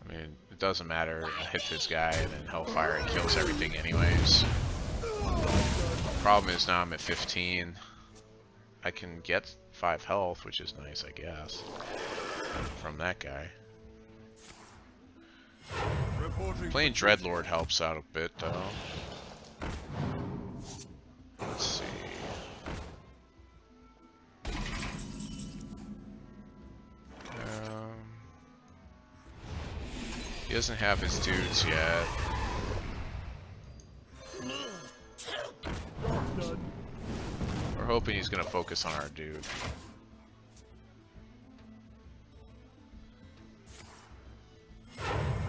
Speaker 1: I mean, it doesn't matter. I hit this guy and then Hellfire, it kills everything anyways. Problem is now I'm at 15. I can get 5 health, which is nice, I guess, from that guy. Playing Dreadlord helps out a bit, though. Let's see. He doesn't have his dudes yet. We're hoping he's gonna focus on our dude.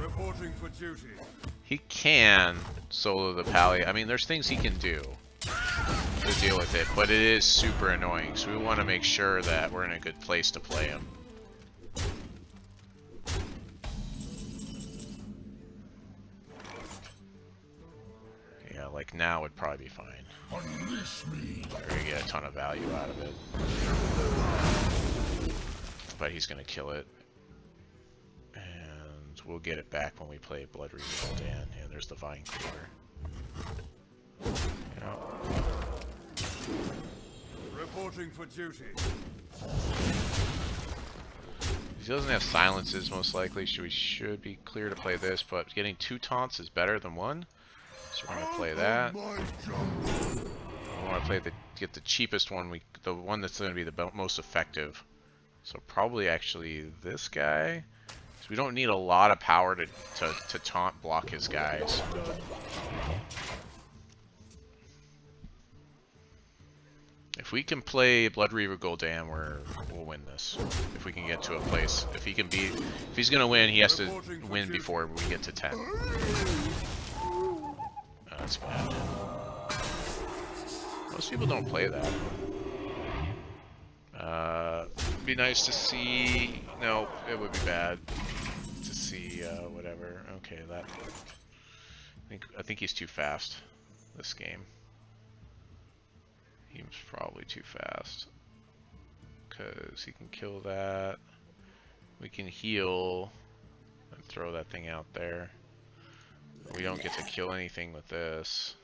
Speaker 5: Reporting for duty.
Speaker 1: He can solo the pally. I mean, there's things he can do to deal with it, but it is super annoying. So we want to make sure that we're in a good place to play him. Yeah, like now would probably be fine.
Speaker 5: Unleash me.
Speaker 1: We're gonna get a ton of value out of it. But he's gonna kill it. And we'll get it back when we play Blood Regal Dan. Yeah, there's the Vine Cleaver. Yeah.
Speaker 5: Reporting for duty.
Speaker 1: He doesn't have silences most likely, so we should be clear to play this, but getting 2 taunts is better than 1. So we're gonna play that. We want to play get the cheapest one, the one that's gonna be the most effective. So probably actually this guy. So we don't need a lot of power to taunt block his guys. If we can play Blood Reaver Gul'dan, we'll win this. If we can get to a place, if he's gonna win, he has to win before we get to 10. Oh, that's bad. Most people don't play that. Be nice to see. No, it would be bad to see whatever. Okay, that. I think he's too fast. This game. He's probably too fast. Because he can kill that. We can heal and throw that thing out there. We don't get to kill anything with this.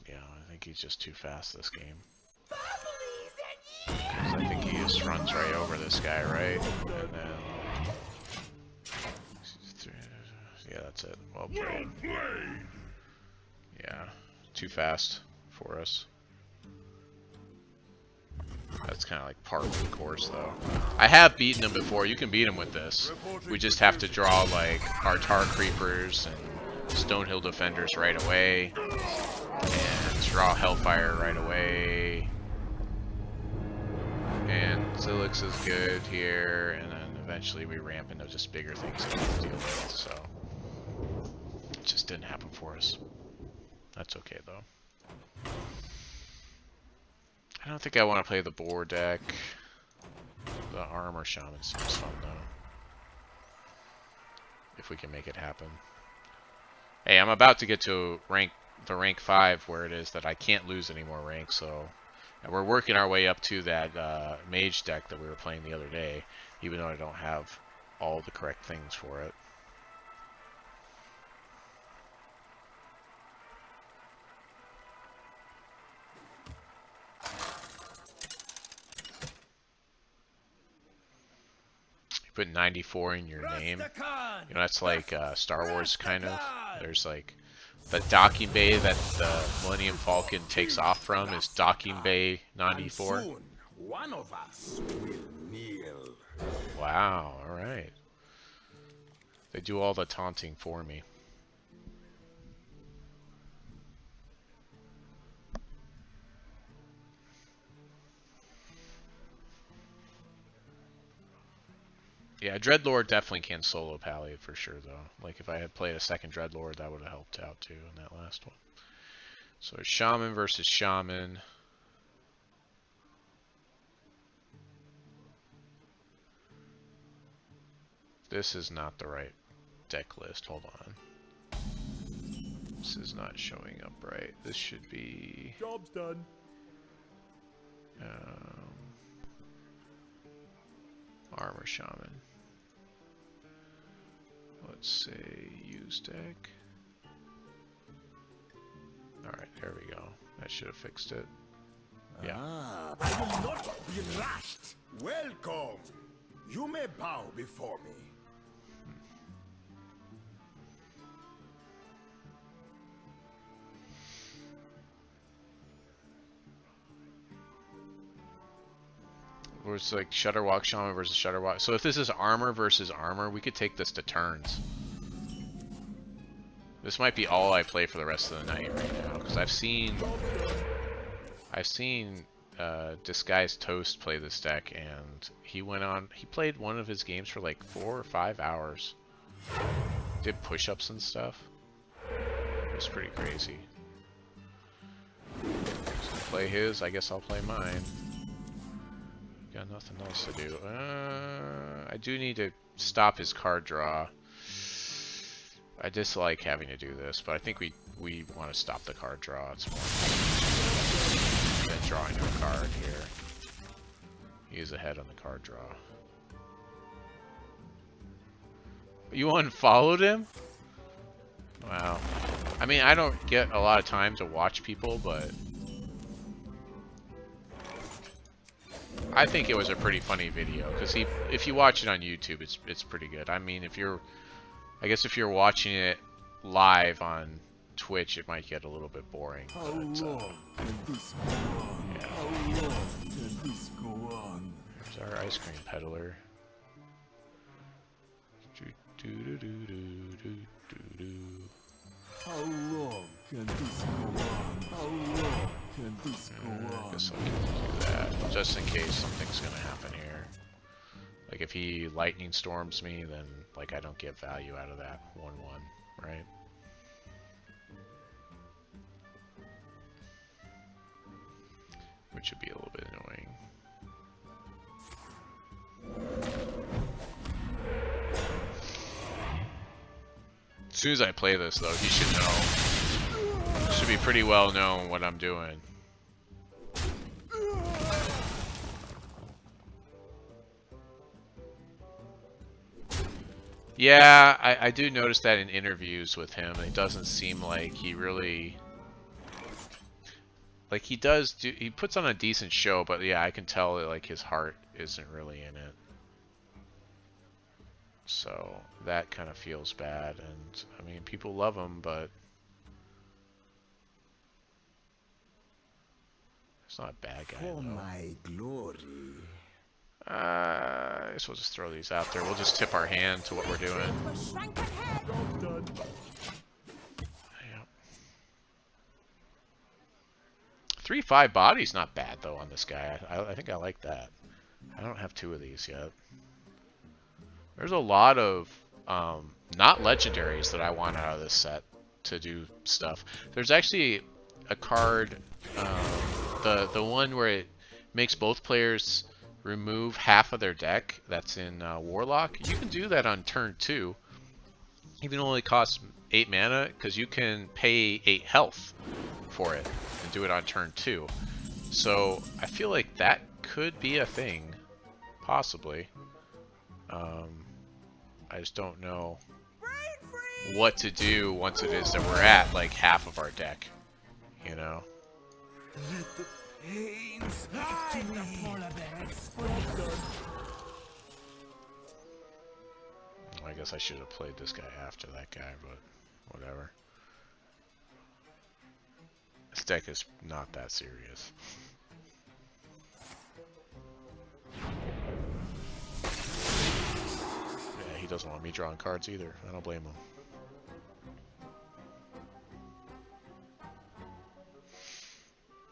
Speaker 1: Yeah, I think he's just too fast this game. Because I think he just runs right over this guy, right? And then... Yeah, that's it. Well played. Yeah, too fast for us. That's kind of like par for the course, though. I have beaten him before. You can beat him with this. We just have to draw like our Tar Creepers and Stonehill Defenders right away, and draw Hellfire right away. And Zilix is good here, and then eventually we ramp into just bigger things that we have to deal with. So it just didn't happen for us. That's okay though. I don't think I want to play the boar deck. The armor shaman seems fun though. If we can make it happen. Hey, I'm about to get to the rank 5 where it is that I can't lose any more ranks, so and we're working our way up to that mage deck that we were playing the other day, even though I don't have all the correct things for it. Put 94 in your name. You know, that's like Star Wars kind of. There's like the docking bay that the Millennium Falcon takes off from is docking bay 94.
Speaker 5: Soon, one of us will kneel.
Speaker 1: Wow, alright. They do all the taunting for me. Yeah, Dreadlord definitely can solo pally for sure, though. Like, if I had played a second Dreadlord, that would have helped out, too, in that last one. So, Shaman versus Shaman. This is not the right deck list. Hold on. This is not showing up right. This should be...
Speaker 5: Job's done.
Speaker 1: Armor Shaman. Let's say use deck. Alright, there we go. That should have fixed it. Yeah.
Speaker 5: Ah, I will not be rushed. Welcome. You may bow before me.
Speaker 1: Or it's like Shutterwalk Shaman versus Shutterwalk. So if this is armor versus armor, we could take this to turns. This might be all I play for the rest of the night right now, because I've seen Disguised Toast play this deck, and he played one of his games for like 4 or 5 hours. Did push-ups and stuff. It was pretty crazy. So play his, I guess I'll play mine. Got nothing else to do. I do need to stop his card draw. I dislike having to do this, but I think we want to stop the card draw. It's more than drawing a card here. He is ahead on the card draw. You unfollowed him? Wow. I mean, I don't get a lot of time to watch people, but I think it was a pretty funny video, because if you watch it on YouTube, it's pretty good. I mean, I guess if you're watching it live on Twitch, it might get a little bit boring.
Speaker 2: How
Speaker 1: But,
Speaker 2: long can this go on?
Speaker 1: yeah.
Speaker 2: How long can this go on?
Speaker 1: There's our ice cream peddler.
Speaker 2: How long can this go on? How long can this go
Speaker 1: I
Speaker 2: on?
Speaker 1: guess I can do that, just in case something's gonna happen here. Like if he lightning storms me, then like I don't get value out of that 1/1, right? Which would be a little bit annoying. As soon as I play this, though, he should know. It should be pretty well known what I'm doing. Yeah, I do notice that in interviews with him. It doesn't seem like he really... Like, he puts on a decent show, but yeah, I can tell that, like, his heart isn't really in it. So, that kind of feels bad, and, I mean, people love him, but... He's not a bad guy,
Speaker 5: For
Speaker 1: though.
Speaker 5: my glory.
Speaker 1: I guess we'll just throw these out there. We'll just tip our hand to what we're doing.
Speaker 5: Job's done.
Speaker 1: Yep. 3/5 body's not bad though on this guy. I think I like that. I don't have 2 of these yet. There's a lot of not legendaries that I want out of this set to do stuff. There's actually a card, the one where it makes both players remove half of their deck. That's in Warlock. You can do that on turn 2. Even only costs 8 mana, because you can pay 8 health for it and do it on turn 2. So I feel like that could be a thing, possibly. I just don't know what to do once it is that we're at like half of our deck, you know. I guess I should have played this guy after that guy, but whatever. This deck is not that serious. Yeah, he doesn't want me drawing cards either. I don't blame him.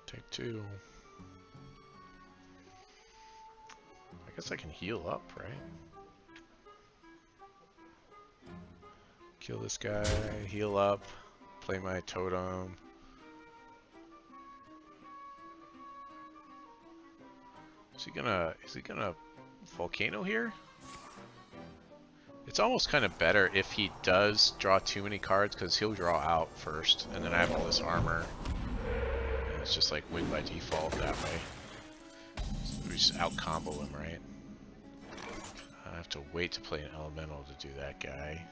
Speaker 1: Take 2. I guess I can heal up, right? Kill this guy, heal up, play my totem. Is he gonna volcano here? It's almost kind of better if he does draw too many cards, because he'll draw out first, and then I have all this armor. And it's just like win by default that way. So we just out combo him, right? I have to wait to play an elemental to do that guy.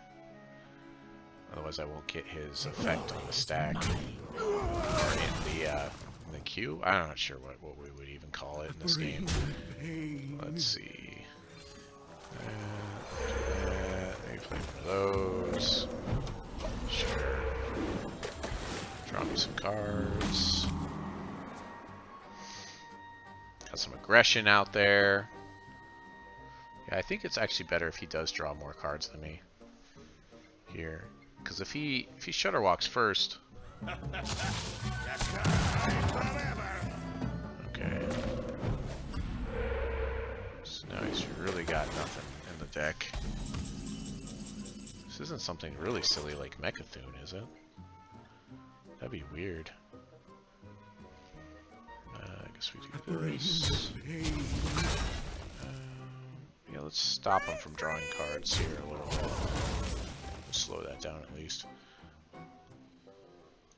Speaker 1: Otherwise I won't get his effect on the stack. Or in the queue? I'm not sure what we would even call it in this game. Let's see. Maybe play one of those. Sure. Draw me some cards. Got some aggression out there. Yeah, I think it's actually better if he does draw more cards than me here. Because if he Shudderwalks first. Okay. So now he's really got nothing in the deck. This isn't something really silly like Mechathune, is it? That'd be weird. I guess we do this. Yeah, let's stop him from drawing cards here a little bit. Slow that down at least.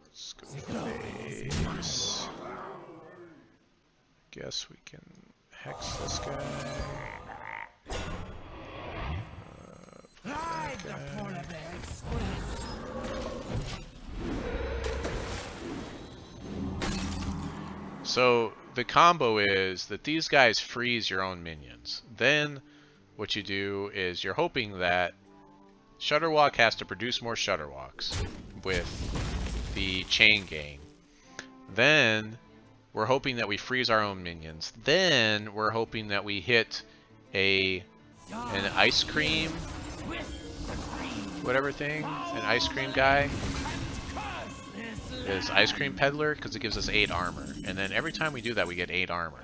Speaker 1: Let's go face. Guess we can hex this guy. That guy. So the combo is that these guys freeze your own minions. Then what you do is you're hoping that Shudderwalk has to produce more Shudderwalks with the chain gang. Then we're hoping that we freeze our own minions. Then we're hoping that we hit an ice cream, whatever thing, an ice cream guy. Is ice cream peddler, because it gives us 8 armor. And then every time we do that we get 8 armor.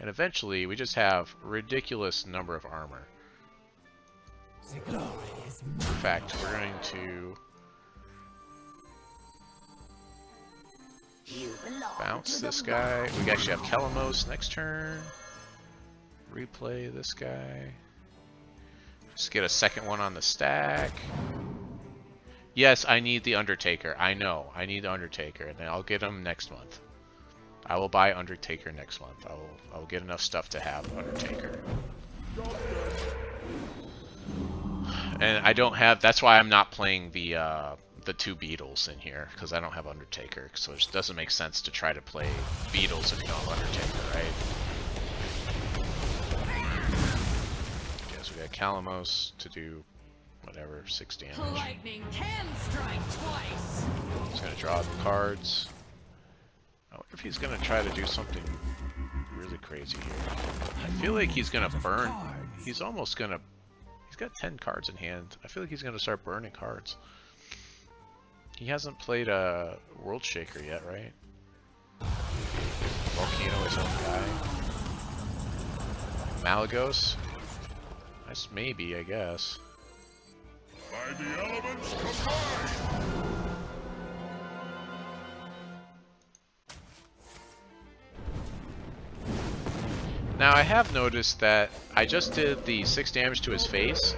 Speaker 1: And eventually we just have ridiculous number of armor. In fact, we're going to bounce this guy. We actually have Kelamos next turn. Replay this guy. Just get a second one on the stack. Yes, I need the Undertaker. I know. I need the Undertaker, and I'll get him next month. I will buy Undertaker next month. I will get enough stuff to have Undertaker. And I don't have. That's why I'm not playing the 2 Beatles in here, because I don't have Undertaker. So it doesn't make sense to try to play Beatles if you don't have Undertaker, right? Okay, so we got Calamos to do whatever, 6 damage.
Speaker 7: Lightning can strike twice.
Speaker 1: He's gonna draw the cards. I wonder if he's gonna try to do something really crazy here. I feel like he's gonna burn. He's almost gonna. He's got 10 cards in hand. I feel like he's gonna start burning cards. He hasn't played a World Shaker yet, right? Volcano is own guy. Malagos. That's maybe, I guess.
Speaker 5: By the elements combined!
Speaker 1: Now I have noticed that I just did the 6 damage to his face.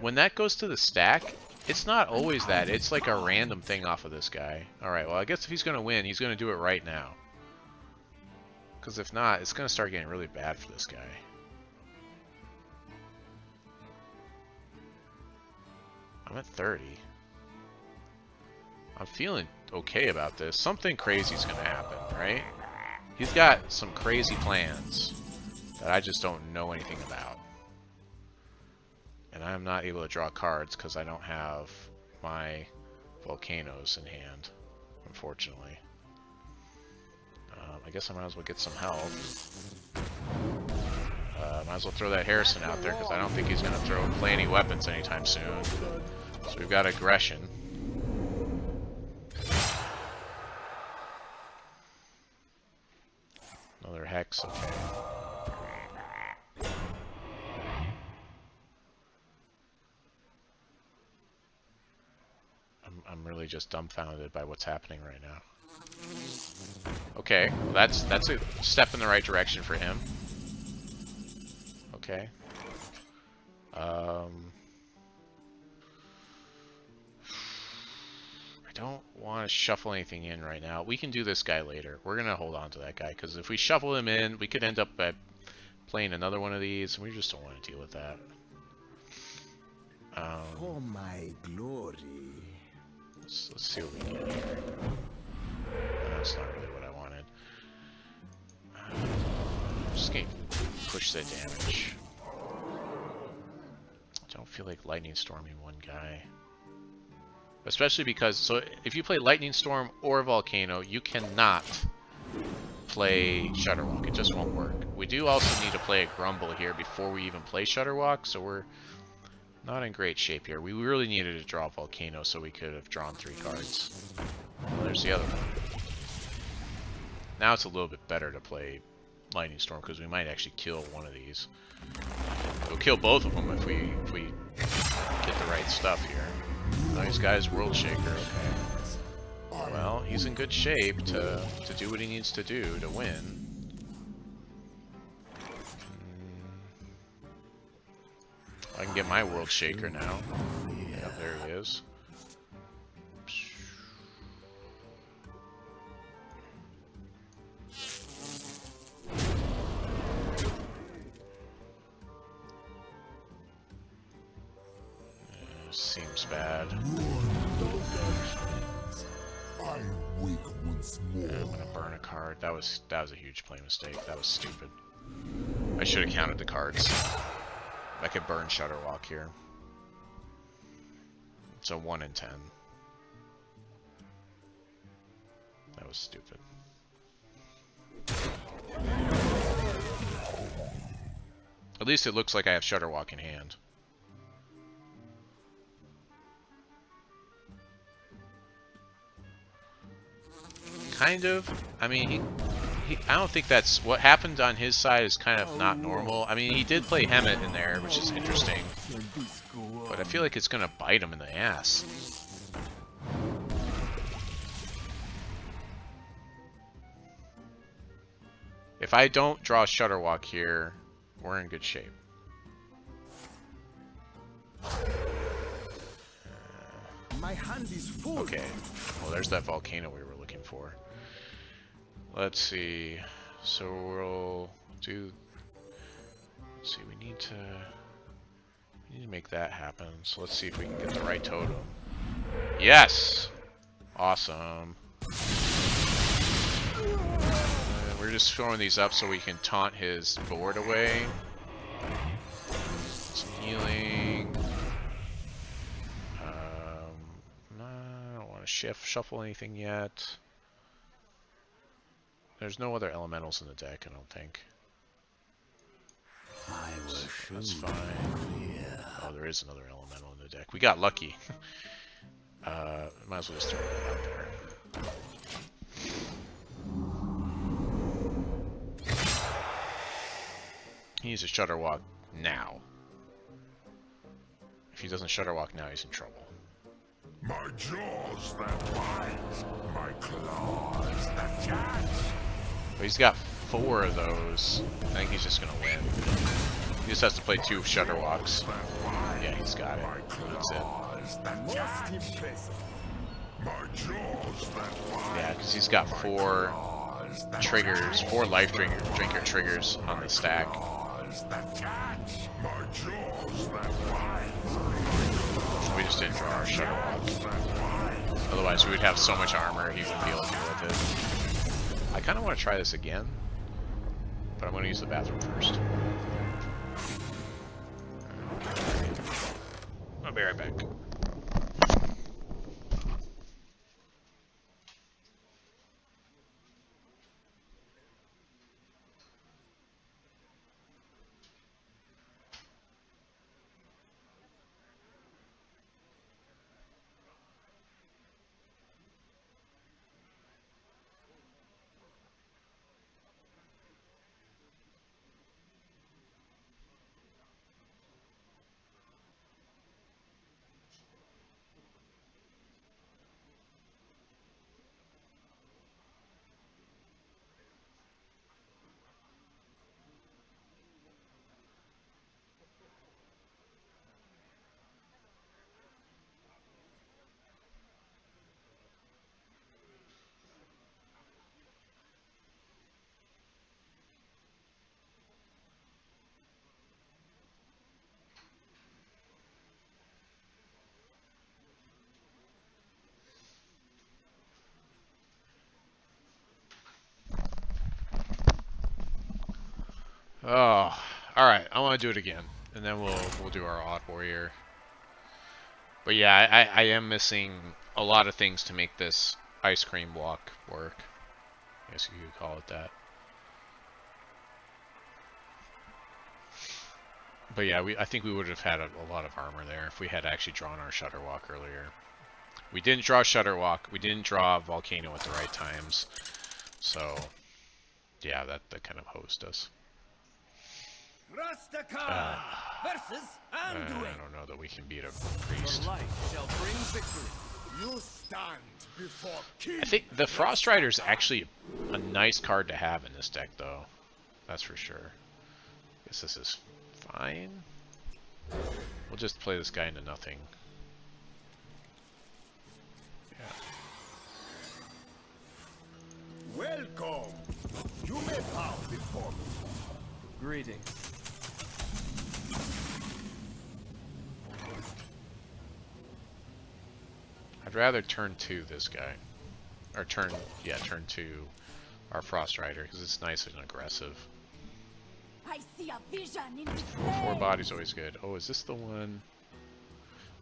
Speaker 1: When that goes to the stack, it's not always that. It's like a random thing off of this guy. Alright, well I guess if he's going to win, he's going to do it right now. Because if not, it's going to start getting really bad for this guy. I'm at 30. I'm feeling okay about this. Something crazy's gonna happen, right? He's got some crazy plans that I just don't know anything about. And I'm not able to draw cards because I don't have my volcanoes in hand, unfortunately. I guess I might as well get some health. Might as well throw that Harrison out there because I don't think he's going to play any weapons anytime soon. So we've got aggression. Another hex, okay. I'm really just dumbfounded by what's happening right now. Okay, well that's a step in the right direction for him. Okay. want to shuffle anything in right now. We can do this guy later. We're going to hold on to that guy, because if we shuffle him in, we could end up by playing another one of these, and we just don't want to deal with that.
Speaker 5: For my glory.
Speaker 1: Let's see what we get here. That's not really what I wanted. Just gonna push the damage. Don't feel like lightning storming one guy. Especially because, so if you play Lightning Storm or Volcano, you cannot play Shudderwalk. It just won't work. We do also need to play a Grumble here before we even play Shudderwalk, so we're not in great shape here. We really needed to draw Volcano so we could have drawn 3 cards. Well, there's the other one. Now it's a little bit better to play Lightning Storm because we might actually kill one of these. We'll kill both of them if we get the right stuff here. Nice guy's World Shaker, okay. Well, he's in good shape to do what he needs to do to win. I can get my World Shaker now. Yeah, there he is. Seems bad.
Speaker 2: I wake once more.
Speaker 1: Yeah, I'm gonna burn a card. That was a huge play mistake. That was stupid. I should have counted the cards. I could burn Shudderwalk here. It's a 1 in 10. That was stupid. At least it looks like I have Shudderwalk in hand. Kind of. I mean, I don't think that's what happened on his side is kind of not normal. I mean, he did play Hemet in there, which is interesting. But I feel like it's gonna bite him in the ass. If I don't draw Shudderwalk here, we're in good shape.
Speaker 5: My hand is full.
Speaker 1: Okay. Well, there's that Volcano we were looking for. Let's see. So we'll do. Let's see. We need to make that happen. So let's see if we can get the right totem. Yes. Awesome. We're just throwing these up so we can taunt his board away. Some healing. I don't want to shuffle anything yet. There's no other elementals in the deck, I don't think. That's fine. Oh, there is another elemental in the deck. We got lucky. Might as well just throw that out there. He needs to Shudderwalk now. If he doesn't Shudderwalk now, he's in trouble.
Speaker 2: My jaws that bite, my claws that catch.
Speaker 1: But he's got 4 of those. I think he's just gonna win. He just has to play 2 Shudderwalks. Yeah, he's got it. That's it.
Speaker 5: Most impressive.
Speaker 2: My jaws that bite.
Speaker 1: Yeah, because he's got 4 triggers, 4 life drinker triggers on the stack.
Speaker 2: That catch. My jaws that bite.
Speaker 1: We just didn't draw our Shudderwalk. Otherwise, we would have so much armor, he wouldn't be able to deal with it. I kind of want to try this again, but I'm going to use the bathroom first. I'll be right back. Oh, all right. I want to do it again, and then we'll do our odd warrior. But yeah, I am missing a lot of things to make this ice cream block work. I guess you could call it that. But yeah, I think we would have had a lot of armor there if we had actually drawn our Shutterwalk earlier. We didn't draw Shutterwalk. We didn't draw Volcano at the right times. So yeah, that kind of hosed us.
Speaker 6: Rusticon versus
Speaker 1: I
Speaker 6: Anduin.
Speaker 1: don't know that we can beat a
Speaker 2: The
Speaker 1: priest.
Speaker 2: light shall bring victory.
Speaker 5: You stand before King.
Speaker 1: I think the Frost Rider is actually a nice card to have in this deck, though. That's for sure. Guess this is fine. We'll just play this guy into nothing. Yeah.
Speaker 5: Welcome. You may bow before me.
Speaker 2: Greetings.
Speaker 1: I'd rather turn 2 this guy. Or turn 2 our Frost Rider, because it's nice and aggressive.
Speaker 4: I see a vision in the
Speaker 1: 4
Speaker 4: flame.
Speaker 1: body's always good. Oh, is this the one?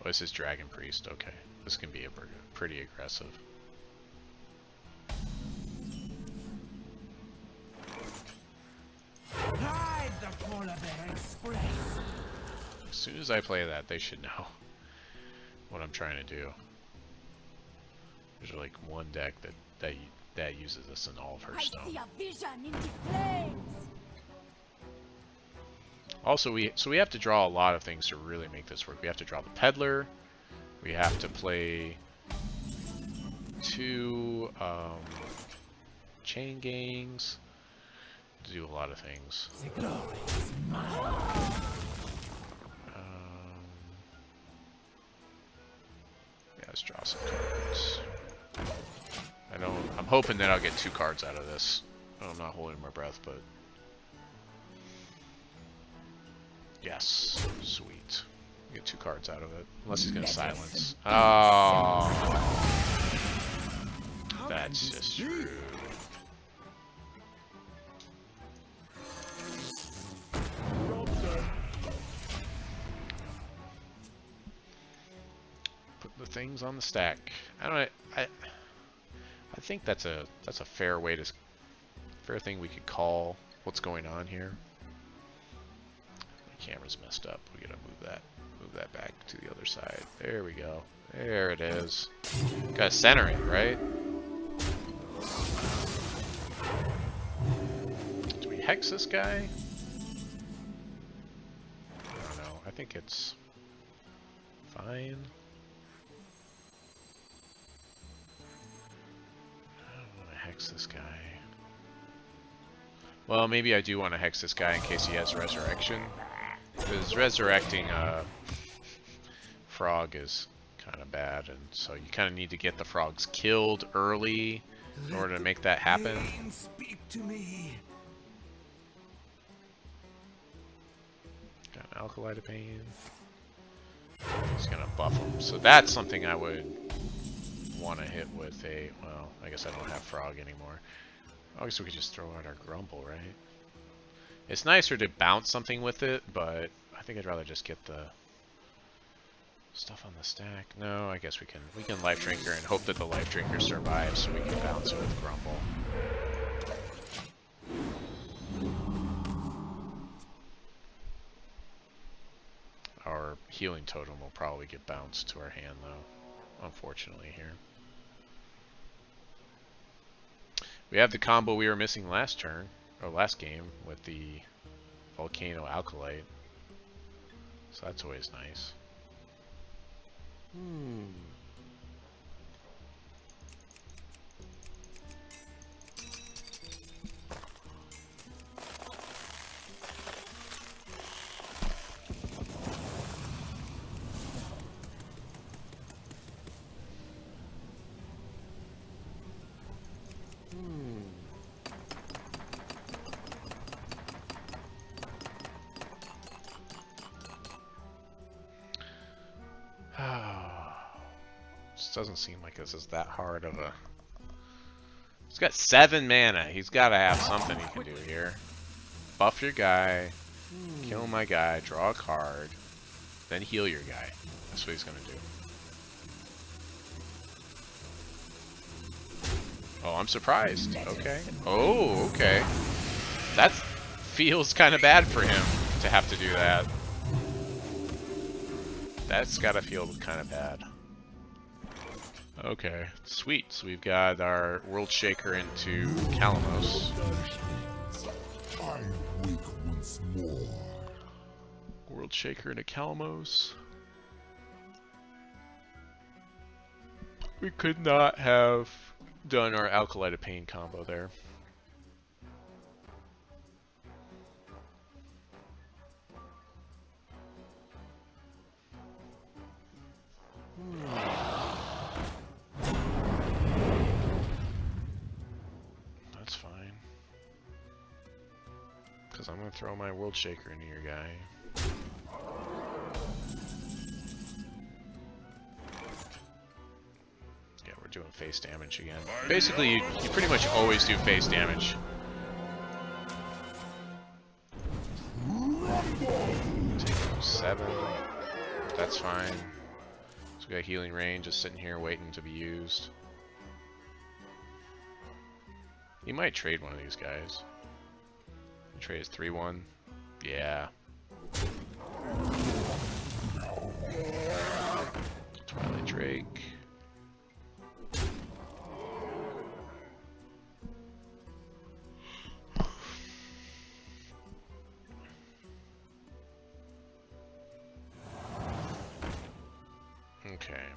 Speaker 1: Oh, this is Dragon Priest. Okay. This can be pretty aggressive.
Speaker 6: Ride the Polar Bear Express.
Speaker 1: As soon as I play that, they should know what I'm trying to do. There's like one deck that uses this in all of
Speaker 4: I
Speaker 1: Hearthstone.
Speaker 4: see a vision in the flames.
Speaker 1: Also, we have to draw a lot of things to really make this work. We have to draw the Peddler. We have to play 2 chain gangs. To do a lot of things. Yeah, let's draw some cards. I'm hoping that I'll get 2 cards out of this. I'm not holding my breath, but yes, sweet. Get 2 cards out of it, unless he's gonna silence. Oh, that's just rude. Put the things on the stack. I think that's a fair way to fair thing we could call what's going on here. My camera's messed up. We gotta move that back to the other side. There we go. There it is. Gotta center it, right? Do we hex this guy? I don't know. I think it's fine. I don't want to hex this guy. Well, maybe I do want to hex this guy in case he has resurrection. Because resurrecting a frog is kind of bad, and so you kind of need to get the frogs killed early in order to make that happen.
Speaker 2: Speak to me.
Speaker 1: Got an Alkali to Pain. He's gonna buff him, so that's something I would want to hit with a. Well, I guess I don't have frog anymore. I guess we could just throw out our Grumble, right? It's nicer to bounce something with it, but I think I'd rather just get the stuff on the stack. No, I guess we can Life Drinker and hope that the Life Drinker survives so we can bounce it with Grumble. Our healing totem will probably get bounced to our hand though, unfortunately here. We have the combo we were missing last turn, or last game, with the Volcano Alkalite. So that's always nice. This doesn't seem like this is that hard of a... He's got 7 mana. He's got to have something he can do here. buff your guy, kill my guy, draw a card, then heal your guy. That's what he's gonna do. Oh, I'm surprised. Okay. Oh, okay. That feels kind of bad for him to have to do that. That's gotta feel kind of bad. Okay, sweet. So we've got our World Shaker into Calamos.
Speaker 2: I wake once more.
Speaker 1: World Shaker into Calamos. We could not have done our Alkali Pain combo there. That's fine. Because I'm going to throw my World Shaker into your guy. Yeah, we're doing face damage again. Basically, you pretty much always do face damage. Take 7. That's fine. So we got healing rain just sitting here waiting to be used. You might trade one of these guys. Trade is 3-1. Yeah. Twilight Drake. Okay.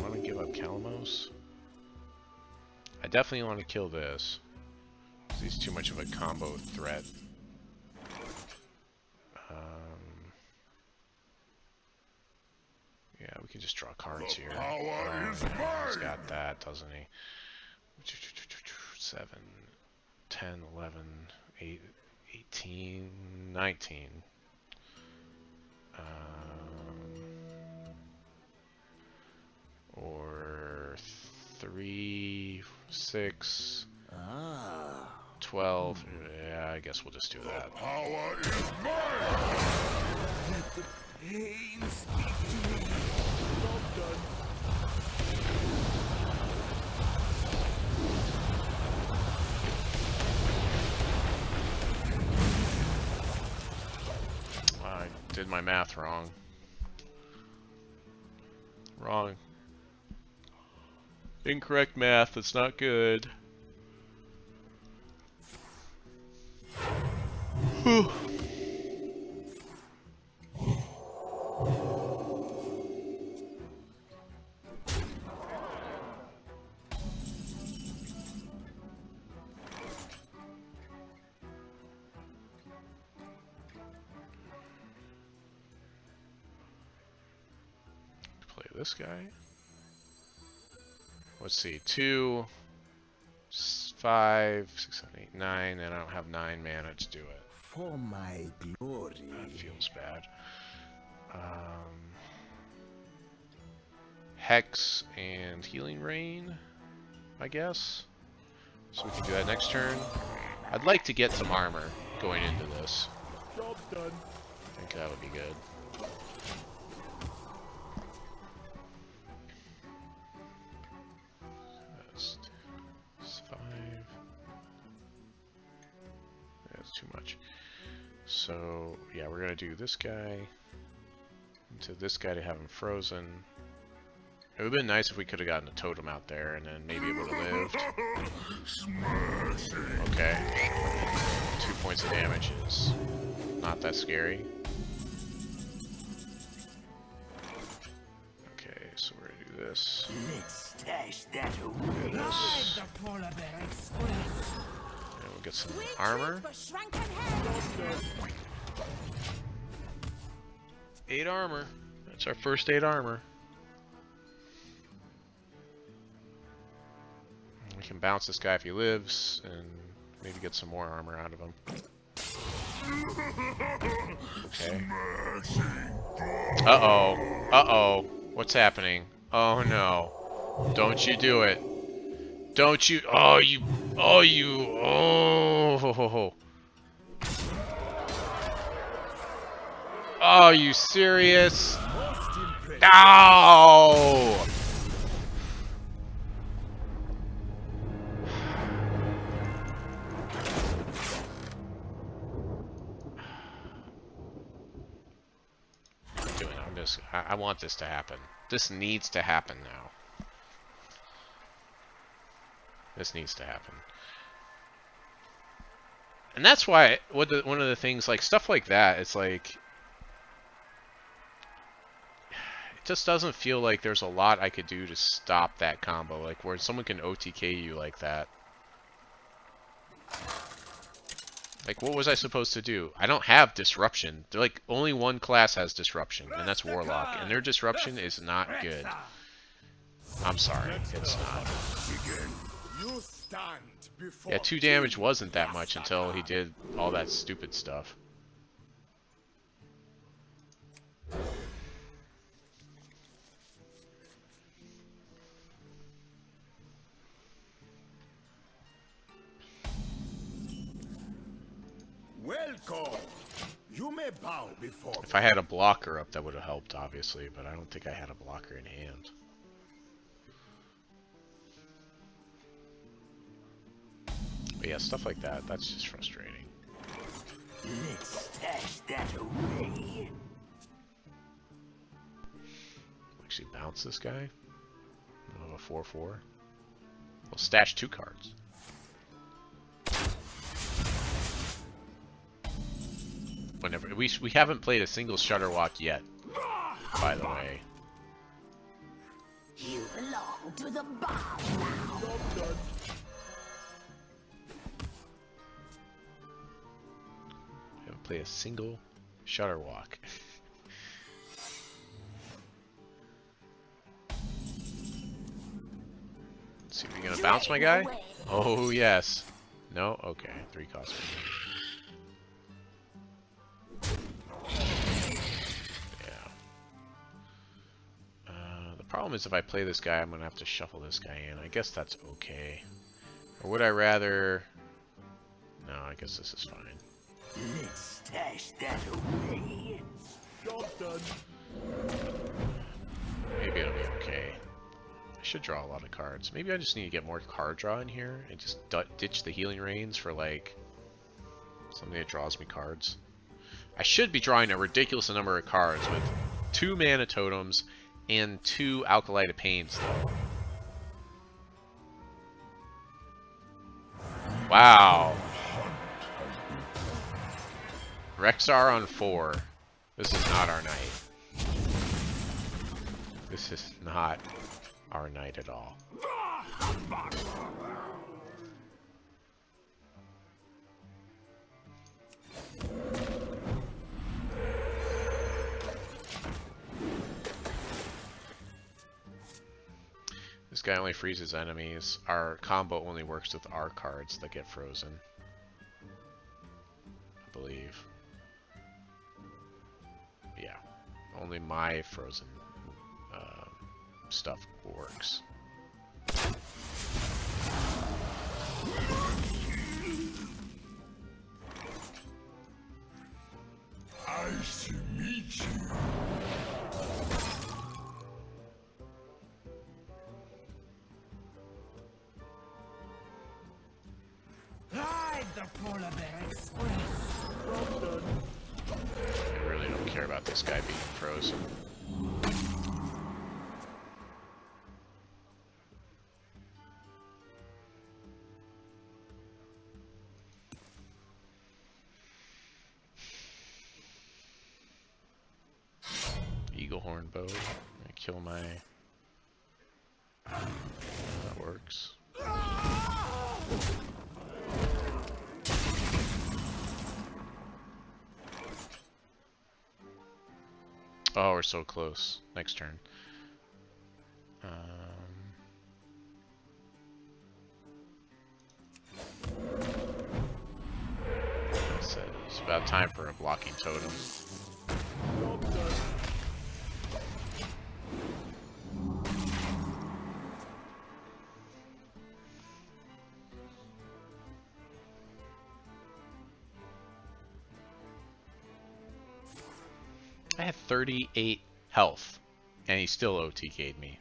Speaker 1: Want to give up Calamos? I definitely want to kill this. He's too much of a combo threat. Yeah, we can just draw cards here. He's got that, doesn't he? 7, 10, 11, 8, 18, 19. Or 3, 6, 12. Yeah, I guess we'll just do that.
Speaker 2: Power is mine. Let the pain speak to me. Job done.
Speaker 1: I did my math wrong. Wrong. Incorrect math. That's not good. Whew. Play this guy. Let's see, 2, 5, 6, 7, 8, 9, and I don't have 9 mana to do it.
Speaker 5: For my glory.
Speaker 1: That feels bad. Hex and Healing Rain, I guess. So we can do that next turn. I'd like to get some armor going into this.
Speaker 2: Job done.
Speaker 1: I think that would be good. That's 5. That's too much. So, yeah, we're gonna do this guy into this guy to have him frozen. It would have been nice if we could have gotten a totem out there and then maybe it would have lived. Okay. 2 points of damage is not that scary. Okay, so we're gonna do this.
Speaker 3: Let's stash that
Speaker 1: Do
Speaker 3: away.
Speaker 1: this.
Speaker 6: Ride the polar bear express.
Speaker 1: And we'll get some armor. 8 armor. That's our first 8 armor. We can bounce this guy if he lives, and maybe get some more armor out of him. Okay. Uh-oh. Uh-oh. What's happening? Oh no. Don't you do it. Don't you... Oh, you Oh, you. Oh. Ho, ho, ho. Oh, are you serious?
Speaker 5: Most impressive.
Speaker 1: Ow! I want this to happen. This needs to happen now. This needs to happen. And that's why one of the things, like stuff like that, it's like it just doesn't feel like there's a lot I could do to stop that combo. Like where someone can OTK you like that. Like what was I supposed to do? I don't have disruption. They're like only one class has disruption, and that's Warlock, and their disruption is not good. I'm sorry, it's not.
Speaker 5: You stand before
Speaker 1: Yeah, 2 damage wasn't that much until he did all that stupid stuff.
Speaker 5: Welcome. You may bow before
Speaker 1: If I had a blocker up, that would have helped, obviously, but I don't think I had a blocker in hand. But yeah, stuff like that, that's just frustrating.
Speaker 3: Let's stash that away.
Speaker 1: Actually bounce this guy. Oh, a 4/4. We'll stash 2 cards. Whenever we haven't played a single Shutterwalk yet, by the way.
Speaker 3: You belong to the bomb now.
Speaker 1: Haven't played a single Shutterwalk. See if you're gonna bounce my guy. Oh yes. No. Okay. 3 cost. The problem is if I play this guy, I'm gonna have to shuffle this guy in. I guess that's okay. Or would I rather... No, I guess this is fine.
Speaker 3: Let's stash that away.
Speaker 5: Job done.
Speaker 1: Maybe it'll be okay. I should draw a lot of cards. Maybe I just need to get more card draw in here and just ditch the healing rains for like something that draws me cards. I should be drawing a ridiculous number of cards with 2 mana totems and 2 Alkalite of Pains though. Wow. Rexar on 4. This is not our night. This is not our night at all. This guy only freezes enemies. Our combo only works with our cards that get frozen. I believe. Yeah. Only my frozen stuff works.
Speaker 5: Nice to meet you.
Speaker 6: Ride the polar bear express.
Speaker 1: I really don't care about this guy being frozen. Eaglehorn bow. I kill my... that works. Oh, we're so close. Next turn. I said it's about time for a blocking totem. I had 38 health, and he still OTK'd me.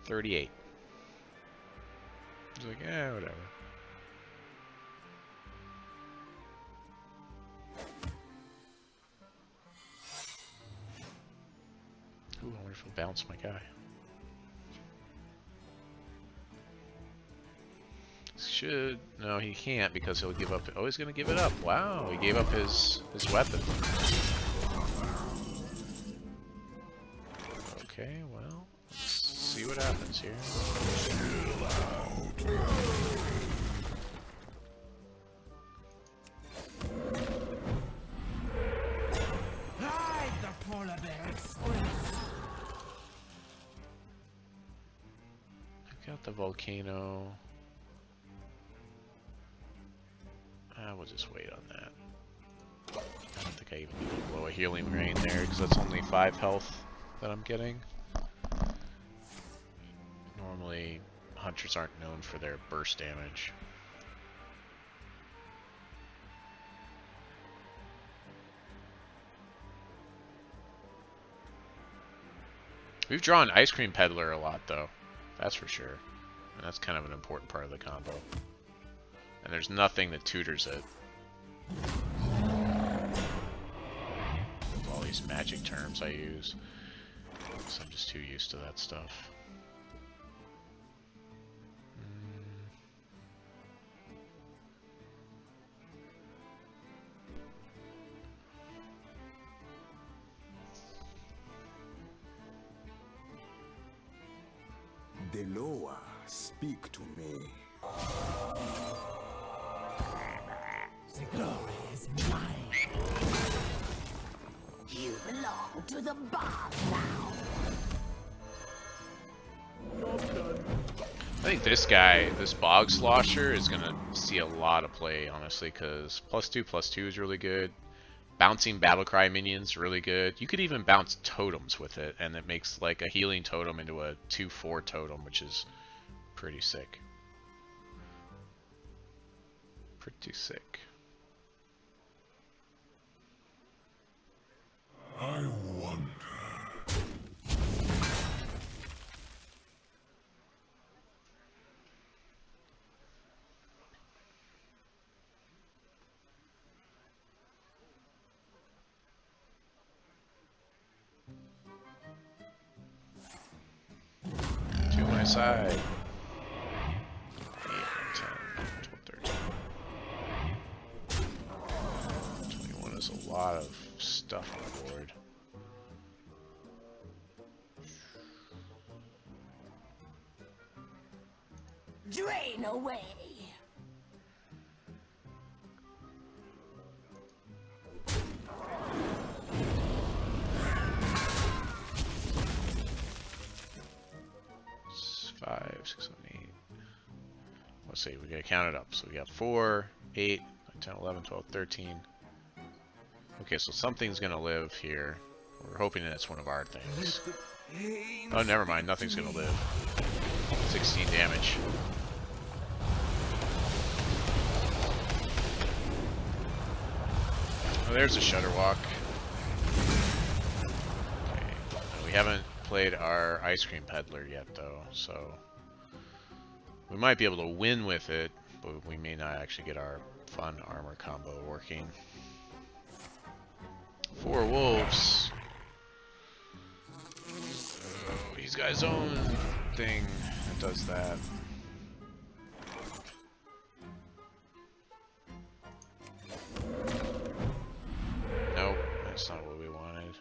Speaker 1: 38. He's like, yeah, whatever. Ooh, I wonder if he'll bounce my guy. Should... No, he can't because he'll give up... Oh, he's gonna give it up. Wow, he gave up his weapon. Okay, well, let's see what happens here.
Speaker 6: Ride the polar bear express.
Speaker 1: I've got the volcano. We'll just wait on that. I don't think I even need to blow a healing rain there because that's only 5 health that I'm getting. Normally, hunters aren't known for their burst damage. We've drawn Ice Cream Peddler a lot though, that's for sure. And that's kind of an important part of the combo. And there's nothing that tutors it. All these magic terms I use. So I'm just too used to that stuff.
Speaker 5: Deloa, speak to me.
Speaker 6: The glory is mine.
Speaker 3: You belong to the bar now.
Speaker 1: I think this guy, this Bog Slosher, is going to see a lot of play, honestly, because +2/+2 is really good. Bouncing Battlecry minions, really good. You could even bounce totems with it, and it makes like a healing totem into a 2/4 totem, which is pretty sick. Pretty sick.
Speaker 2: I wonder.
Speaker 1: To my side. 8, 10, 12, 13. 21 is a lot of stuff on the board.
Speaker 3: Drain away.
Speaker 1: It's 5, 6, 7, 8. Let's see, we gotta count it up. So we got 4, 8, 9, 10, 11, 12, 13. Okay, so something's gonna live here. We're hoping that it's one of our things. Oh, never mind. Nothing's gonna live. 16 damage. Oh, there's a Shudderwalk. Okay. We haven't played our Ice Cream Peddler yet, though, so we might be able to win with it, but we may not actually get our fun armor combo working. 4 wolves. Oh, he's got his own thing that does that. Nope, that's not what we wanted.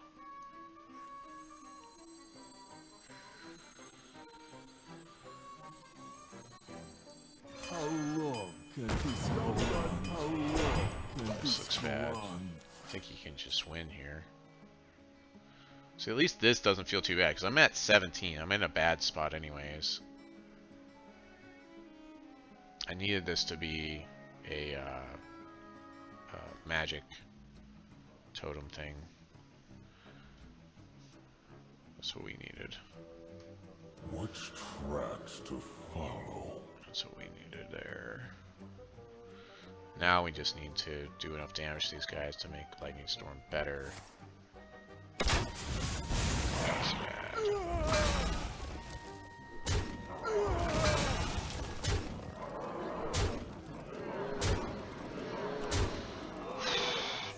Speaker 2: How long can this go on? How long can
Speaker 1: This
Speaker 2: this
Speaker 1: looks
Speaker 2: go
Speaker 1: bad.
Speaker 2: on?
Speaker 1: I think he can just win here. So at least this doesn't feel too bad, because I'm at 17. I'm in a bad spot anyways. I needed this to be a magic totem thing. That's what we needed.
Speaker 2: Which tracks to follow?
Speaker 1: That's what we needed there. Now we just need to do enough damage to these guys to make Lightning Storm better. That's bad.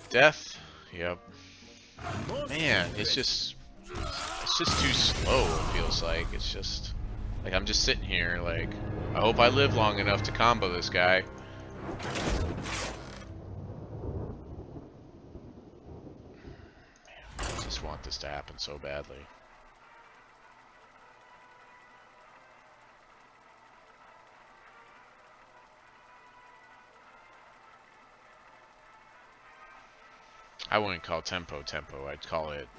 Speaker 1: Death? Yep. Man, it's just too slow, it feels like. It's just like I'm just sitting here like I hope I live long enough to combo this guy. Man, I just want this to happen so badly. I wouldn't call tempo, I'd call it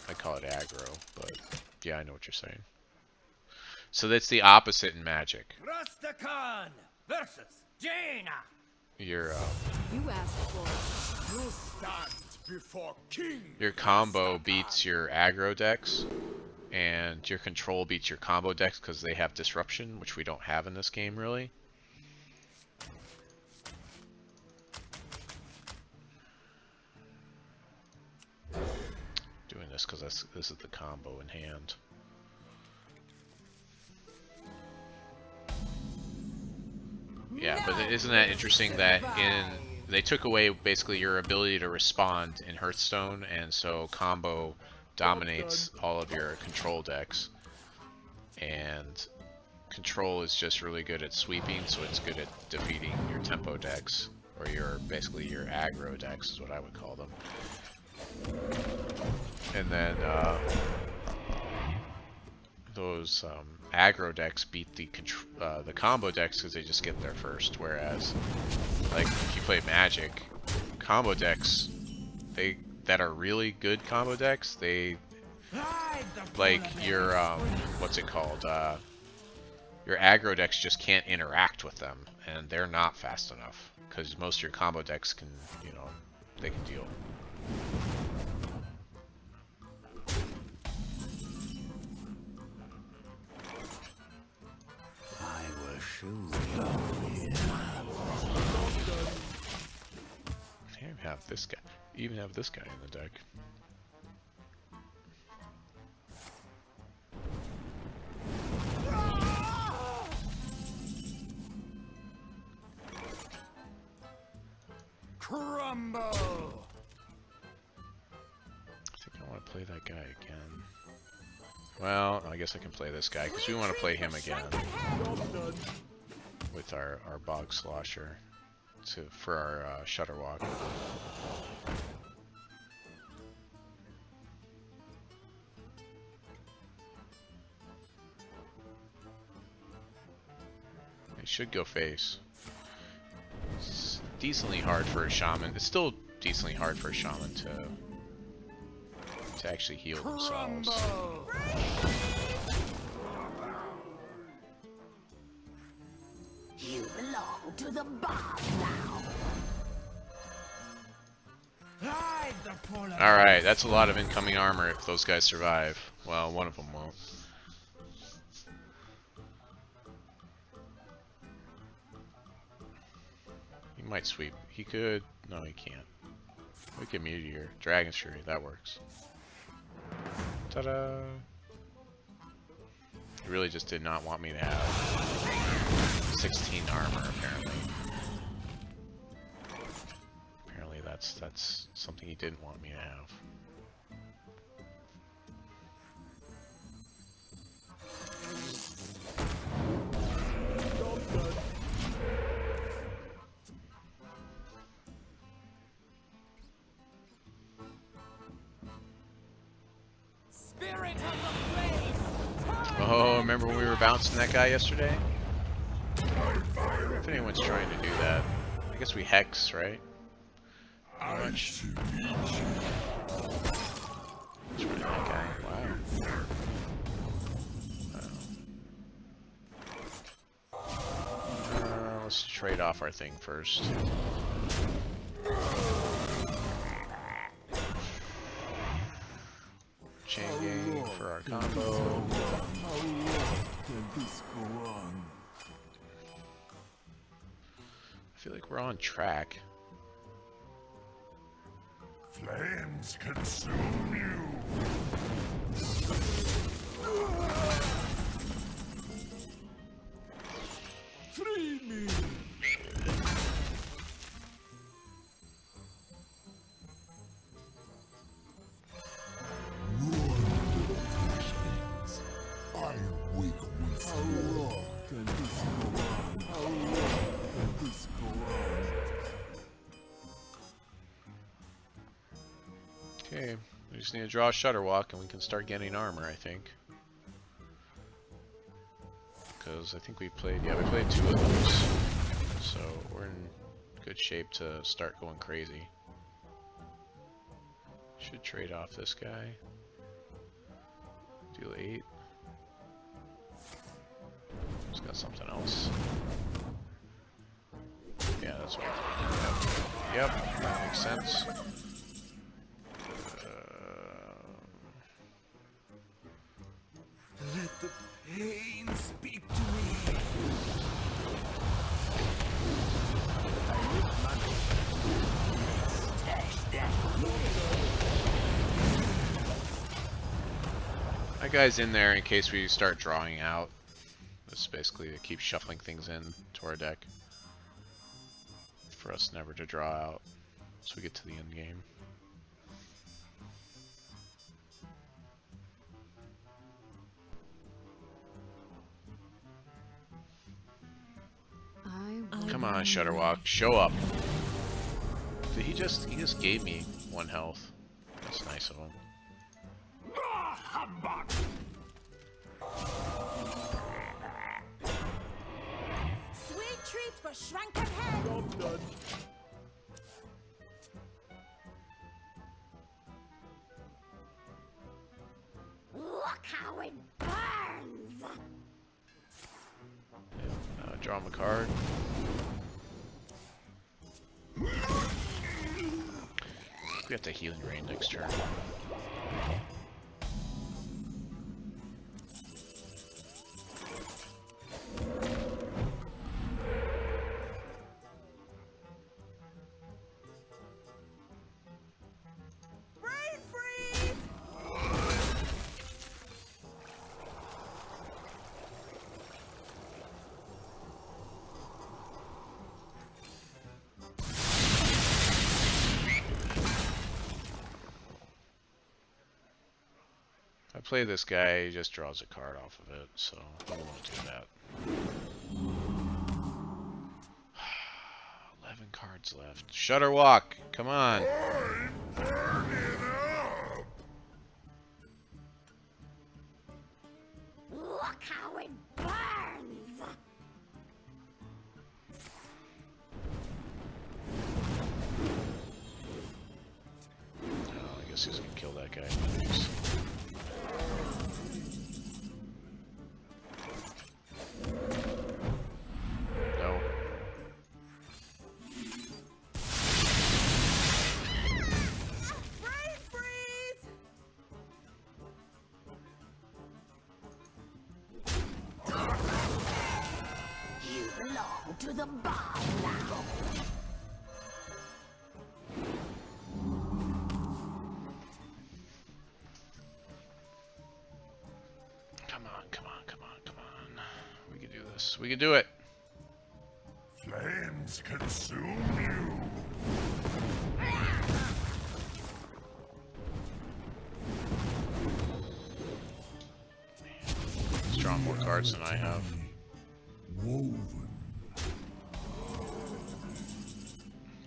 Speaker 1: aggro, but yeah, I know what you're saying. So that's the opposite in Magic.
Speaker 5: Rastakhan versus Jaina.
Speaker 1: Your
Speaker 4: You asked for it.
Speaker 5: You stand before King.
Speaker 1: your combo beats your aggro decks, and your control beats your combo decks because they have disruption, which we don't have in this game really. Doing this because this is the combo in hand. Yeah, but isn't that interesting that they took away basically your ability to respond in Hearthstone, and so combo dominates all of your control decks, and control is just really good at sweeping, so it's good at defeating your tempo decks, or your basically your aggro decks is what I would call them. And then those aggro decks beat the combo decks because they just get there first. Whereas, like if you play Magic, combo decks, that are really good combo decks, they like your what's it called? Your aggro decks just can't interact with them, and they're not fast enough because most of your combo decks can, you know, they can deal.
Speaker 2: I will shoot
Speaker 1: I even have this guy. Even have this guy in the deck.
Speaker 5: Crumble.
Speaker 1: I think I want to play that guy again. Well, I guess I can play this guy because we want to play him again with our Bog Slosher for our Shutterwalk. It should go face. It's decently hard for a shaman. It's still decently hard for a shaman to actually heal themselves.
Speaker 3: You belong to the bar now.
Speaker 1: Alright, that's a lot of incoming armor if those guys survive. Well, one of them won't. He might sweep. He could. No, he can't. Wicked Meteor. Dragon's Fury. That works. Ta-da! He really just did not want me to have 16 armor, apparently. Apparently that's something he didn't want me to have.
Speaker 7: Spirit of the place!
Speaker 1: Oh, remember when we were bouncing that guy yesterday? If anyone's trying to do that, I guess we hex, right? Pretty much. Trying that guy. Wow. Let's trade off our thing first. Chain gang for our combo.
Speaker 2: How long can this go on?
Speaker 1: I feel feel like we're on track.
Speaker 5: Flames consume you. Free me.
Speaker 2: I wake with how long can this go on? How long can this go on?
Speaker 1: Okay, we just need to draw a Shutter Walk and we can start getting armor, I think. Because I think we played 2 of those. So we're in good shape to start going crazy. Should trade off this guy. Deal 8. He's got something else. Yeah, that's what I think. Yep, that makes sense.
Speaker 6: Let the pain speak to me.
Speaker 1: That guy's in there in case we start drawing out. It's basically to keep shuffling things in to our deck. For us never to draw out. So we get to the end game. Come on, Shutterwalk, show up. Did he just gave me 1 health. That's nice of him.
Speaker 3: Humbug!
Speaker 4: Sweet treats for shrunken heads.
Speaker 5: Done.
Speaker 3: Look how it burns!
Speaker 1: Draw him a card. We have to healing rain next turn.
Speaker 4: Brain freeze.
Speaker 1: If I play this guy, he just draws a card off of it, so we won't do that. 11 cards left. Shutterwalk, come on.
Speaker 5: Burn it up.
Speaker 3: Look how it burns!
Speaker 1: Oh, I guess he's gonna kill that guy. No.
Speaker 4: Brain freeze.
Speaker 3: You belong to the bar now!
Speaker 1: Come on, come on, come on, come on. We can do this. We can do it.
Speaker 5: Flames consume you.
Speaker 1: He's drawn more cards than I have.
Speaker 2: Woven.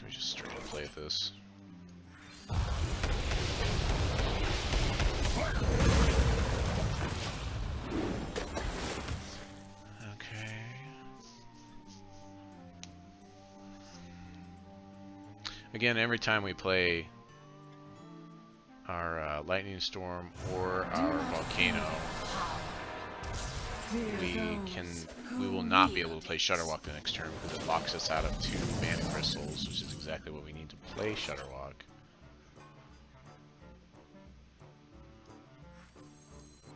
Speaker 1: We just straight up play this. Okay. Again, every time we play our Lightning Storm or our Volcano, we will not be able to play Shutterwalk the next turn because it locks us out of 2 mana crystals, which is exactly what we need to play Shutterwalk.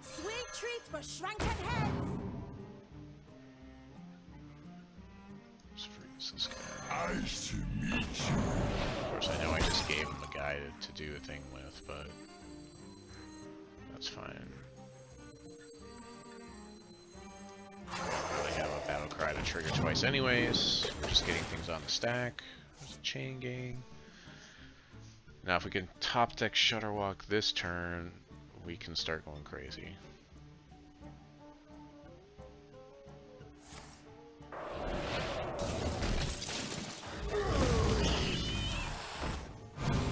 Speaker 4: Sweet treats for shrunken heads.
Speaker 1: Let's freeze this guy.
Speaker 5: I
Speaker 1: gave him a guy to do a thing with, but that's fine. I don't really have a battle cry to trigger twice anyways. We're just getting things on the stack. There's a chain gang. Now if we can top deck Shutterwalk this turn, we can start going crazy.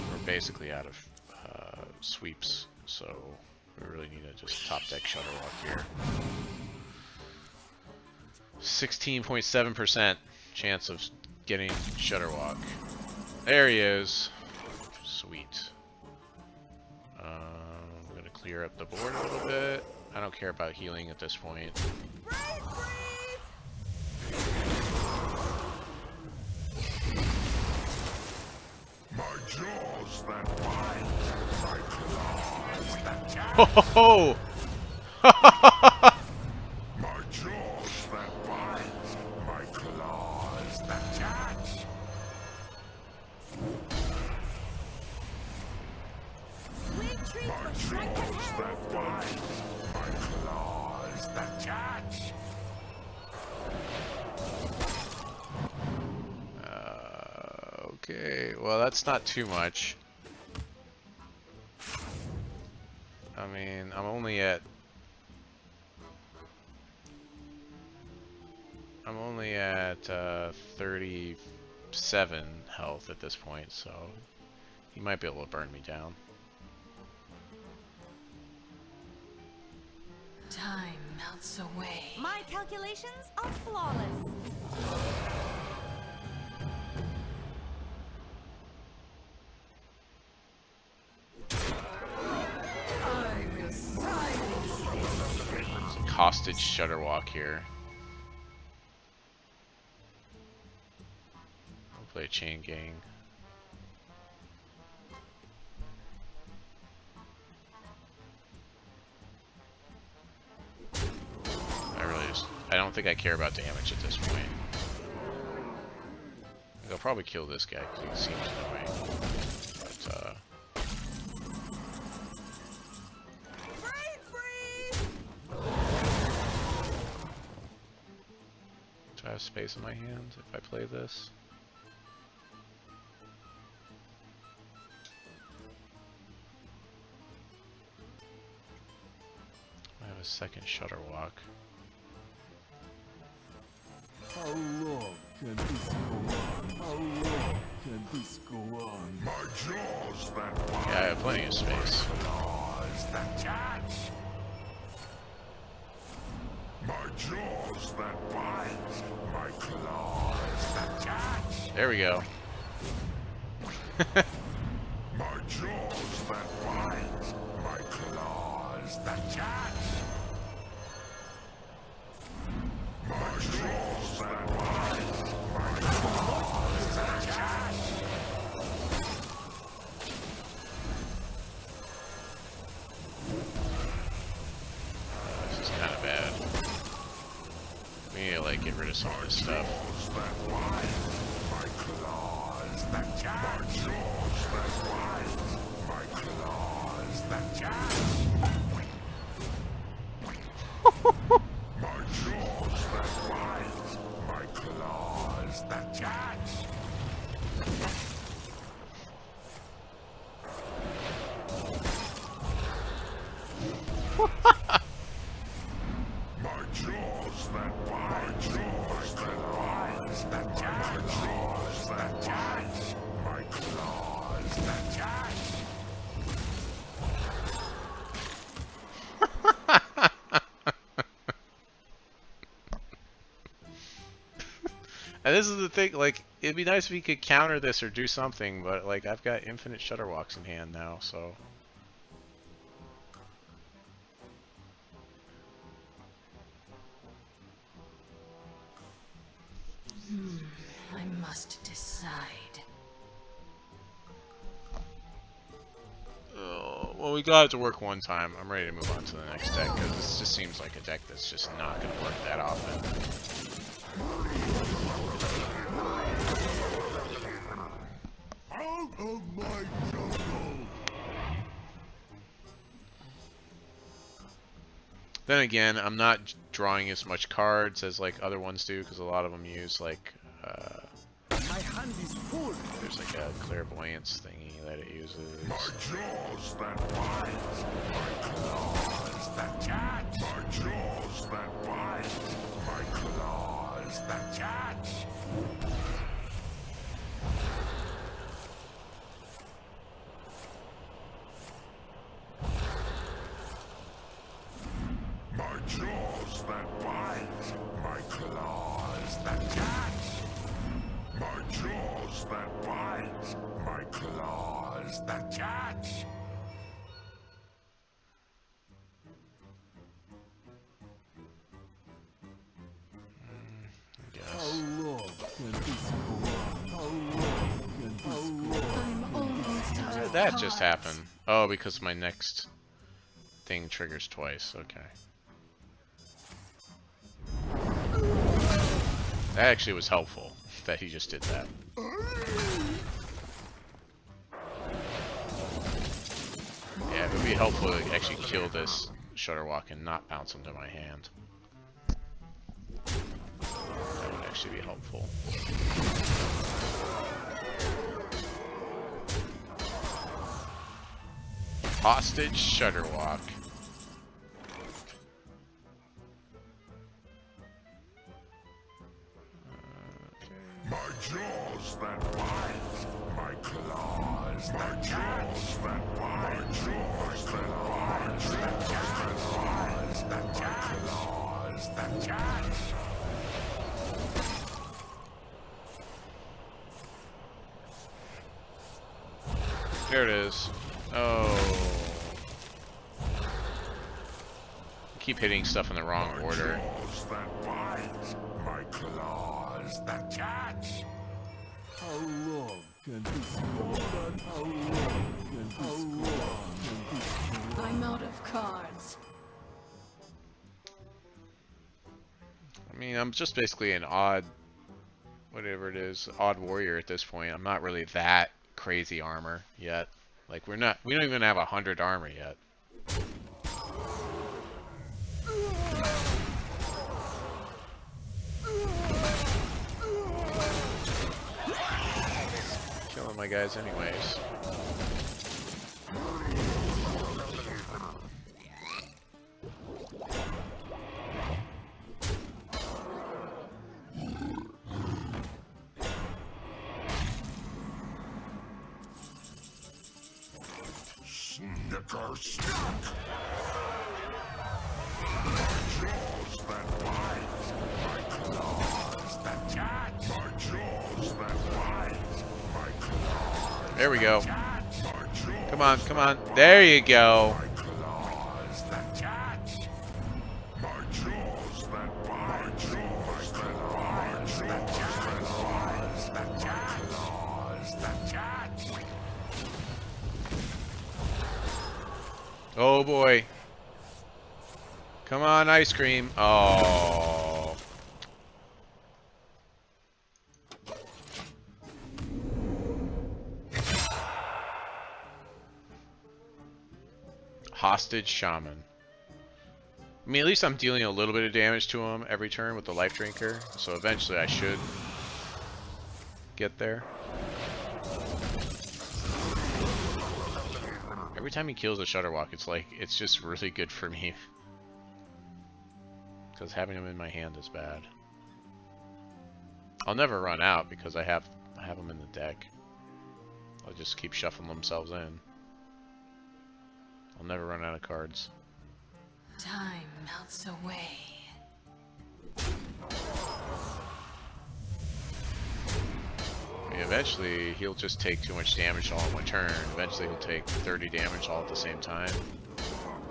Speaker 1: We're basically out of sweeps, so we really need to just top deck Shutterwalk here. 16.7% chance of getting Shutterwalk. There he is. Sweet. I'm gonna clear up the board a little bit. I don't care about healing at this point.
Speaker 5: My jaws that bite, my claws that catch.
Speaker 1: Ho ho ho!
Speaker 5: My jaws that bite, my claws that catch.
Speaker 4: Sweet treats
Speaker 5: My
Speaker 4: for Shrek and
Speaker 5: jaws that bite, my claws that catch.
Speaker 1: Okay, well that's not too much. I mean, I'm only at 37 health at this point, so he might be able to burn me down.
Speaker 8: Time melts away.
Speaker 4: My calculations are flawless.
Speaker 1: It's a hostage Shutterwalk here. We'll play a chain gang. I don't think I care about damage at this point. I'll probably kill this guy because he seems annoying. But, do I have space in my hand if I play this? I have a second Shutterwalk.
Speaker 2: How long can this go on? How long can this go on?
Speaker 5: My jaws that bite,
Speaker 1: Yeah, I have plenty of space.
Speaker 5: claws that catch. My jaws that bite, my claws that catch.
Speaker 1: There we go.
Speaker 5: My jaws that bite, my claws that catch. My jaws that bite, my claws that catch.
Speaker 1: This is kind of bad. We need to like get rid of some of this stuff.
Speaker 5: That bite, my claws that catch. My jaws that bite, my claws that catch. My jaws that bite, my claws that catch. My jaws that bite, my jaws that bite, that catch. My jaws that catch, my claws that catch.
Speaker 1: And this is the thing, like, it'd be nice if we could counter this or do something, but like I've got infinite Shutterwalks in hand now, so.
Speaker 8: I must decide.
Speaker 1: Oh, well, we got it to work one time. I'm ready to move on to the next deck, because this just seems like a deck that's just not going to work that often.
Speaker 5: Out of my
Speaker 1: Then again, I'm not drawing as much cards as like other ones do, because a lot of them use like
Speaker 2: My hand is full.
Speaker 1: there's like a clairvoyance thingy that it uses.
Speaker 5: My jaws that bite, my claws that catch. My jaws that bite, my claws that catch. My jaws that bite, my claws that catch. My jaws that bite, my claws that catch.
Speaker 2: How long can this go on? How long can this go on?
Speaker 8: I'm almost out
Speaker 1: How did
Speaker 8: of
Speaker 1: that just
Speaker 8: cards.
Speaker 1: happen? Oh, because my next thing triggers twice. Okay. That actually was helpful that he just did that. Yeah, it would be helpful to actually kill this Shutterwalk and not bounce him to my hand. That would actually be helpful. Hostage Shutterwalk.
Speaker 5: My jaws that bite, my claws that jaws that bite, my jaws that bite, my claws that catch, my claws that catch.
Speaker 1: There it is. Oh. Keep hitting stuff in the wrong order.
Speaker 5: Jaws that bite, my claws that catch.
Speaker 2: How long can this go on? How long can this go on? Can this go on?
Speaker 8: I'm out of cards.
Speaker 1: I mean, I'm just basically an odd, whatever it is, odd warrior at this point. I'm not really that crazy armor yet. Like we don't even have 100 armor yet. Killing my guys anyways.
Speaker 5: Snicker snack. My jaws that bite, my claws that catch. My jaws that bite, my claws
Speaker 1: There we go.
Speaker 5: catch. My jaws
Speaker 1: Come on, come on. There you go.
Speaker 5: my claws that catch. My jaws that bite, my jaws that bite, that claws that catch. Claws that catch.
Speaker 1: Oh boy. Come on, ice cream. Oh. Hostage Shaman. I mean, at least I'm dealing a little bit of damage to him every turn with the Life Drinker, so eventually I should get there. Every time he kills a Shutterwalk, it's just really good for me. Because having him in my hand is bad. I'll never run out because I have them in the deck. I'll just keep shuffling themselves in. I'll never run out of cards.
Speaker 8: Time melts away.
Speaker 1: I mean, eventually he'll just take too much damage all in one turn. Eventually he'll take 30 damage all at the same time.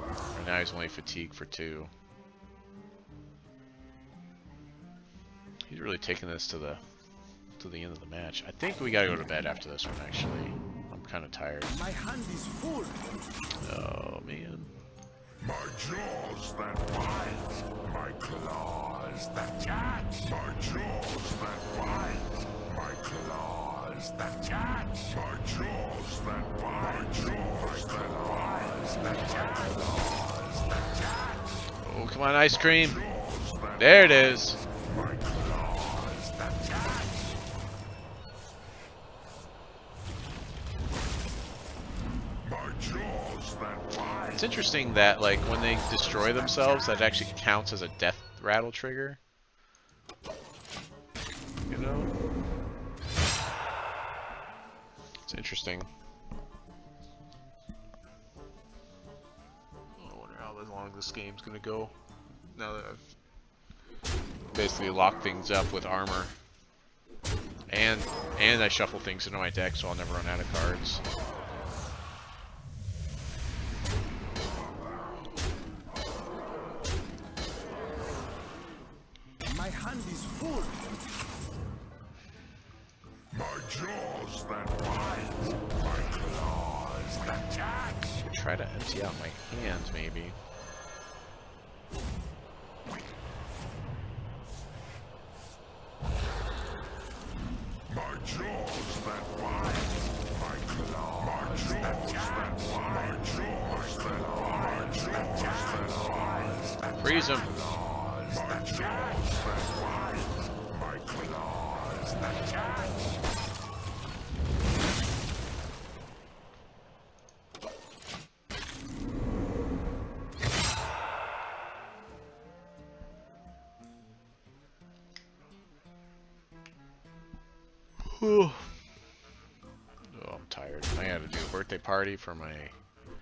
Speaker 1: Right now he's only fatigued for 2. He's really taking this to the end of the match. I think we gotta go to bed after this one, actually. I'm kind of tired.
Speaker 2: My hand is full.
Speaker 1: Oh man.
Speaker 5: My jaws that bite, my claws that catch. My jaws that bite, my claws that catch. My jaws that bite, my jaws that bite, that catch. Claws that catch.
Speaker 1: Oh Oh, come on, ice cream. There it is. It's interesting that, like, when they destroy themselves, that actually counts as a death rattle trigger. You know? It's interesting. I wonder how long this game's gonna go. Now that I've basically locked things up with armor. And I shuffle things into my deck so I'll never run out of cards.
Speaker 2: My hand is full.
Speaker 5: My jaws that bite, my claws that catch.
Speaker 1: Try to empty out my hand, maybe.
Speaker 5: My jaws that bite, my claws that catch. My jaws that bite, my jaws that
Speaker 1: Freeze him.
Speaker 5: my jaws that bite, my claws that catch.
Speaker 1: Oh, I'm tired. I had to do a birthday party for my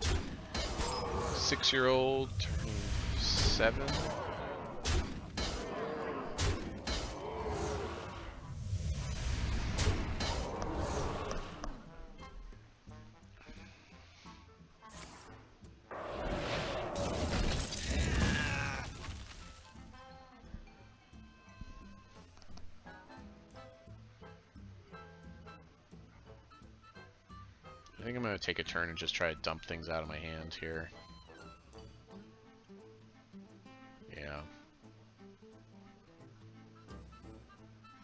Speaker 1: 6-year-old turning 7. I think I'm going to take a turn and just try to dump things out of my hand here. Yeah.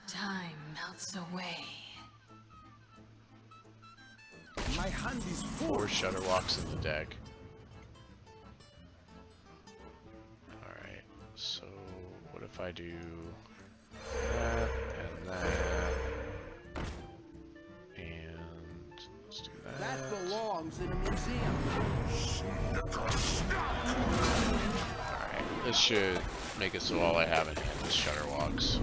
Speaker 8: Time melts away.
Speaker 2: My hand is full.
Speaker 1: 4 Shutter Walks in the deck. Alright, so what if I do that and that? And let's do that.
Speaker 2: That belongs in a museum.
Speaker 1: Alright, this should make it so all I have in hand is Shutter Walks.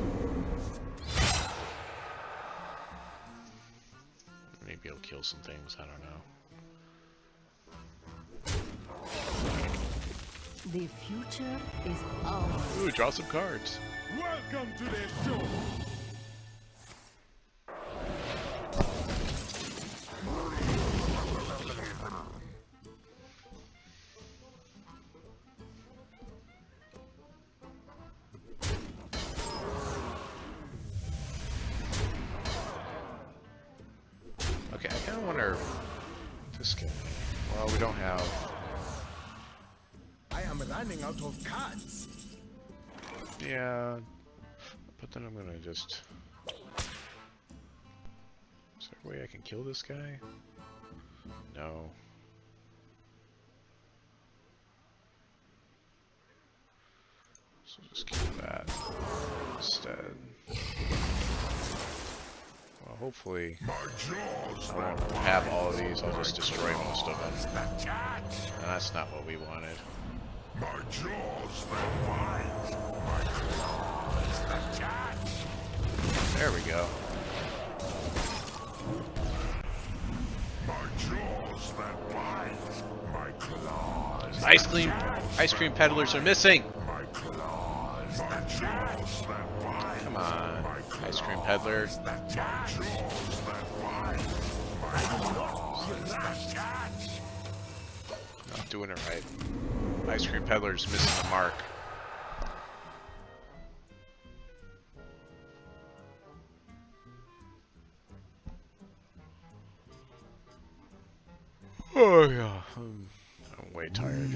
Speaker 1: Maybe it'll kill some things, I don't know.
Speaker 4: The future is ours.
Speaker 1: Ooh, draw some cards.
Speaker 2: Welcome to the show.
Speaker 1: Okay, I kind of wonder if this guy. Well, we don't have.
Speaker 2: I am running out of cards.
Speaker 1: Yeah, but then I'm gonna just. Is there a way I can kill this guy? No. So just kill that instead. Well, hopefully I won't have all of these. I'll just destroy most of them. And that's not what we wanted.
Speaker 5: My jaws that bite, my claws that catch.
Speaker 1: There we go.
Speaker 5: My jaws that bite, my claws.
Speaker 1: Ice cream peddlers are missing.
Speaker 5: My claws, my jaws that bite.
Speaker 1: Come on, ice cream peddler.
Speaker 5: My jaws that bite, my claws that catch.
Speaker 1: Not doing it right. Ice cream peddler's missing the mark. Oh yeah, I'm way tired.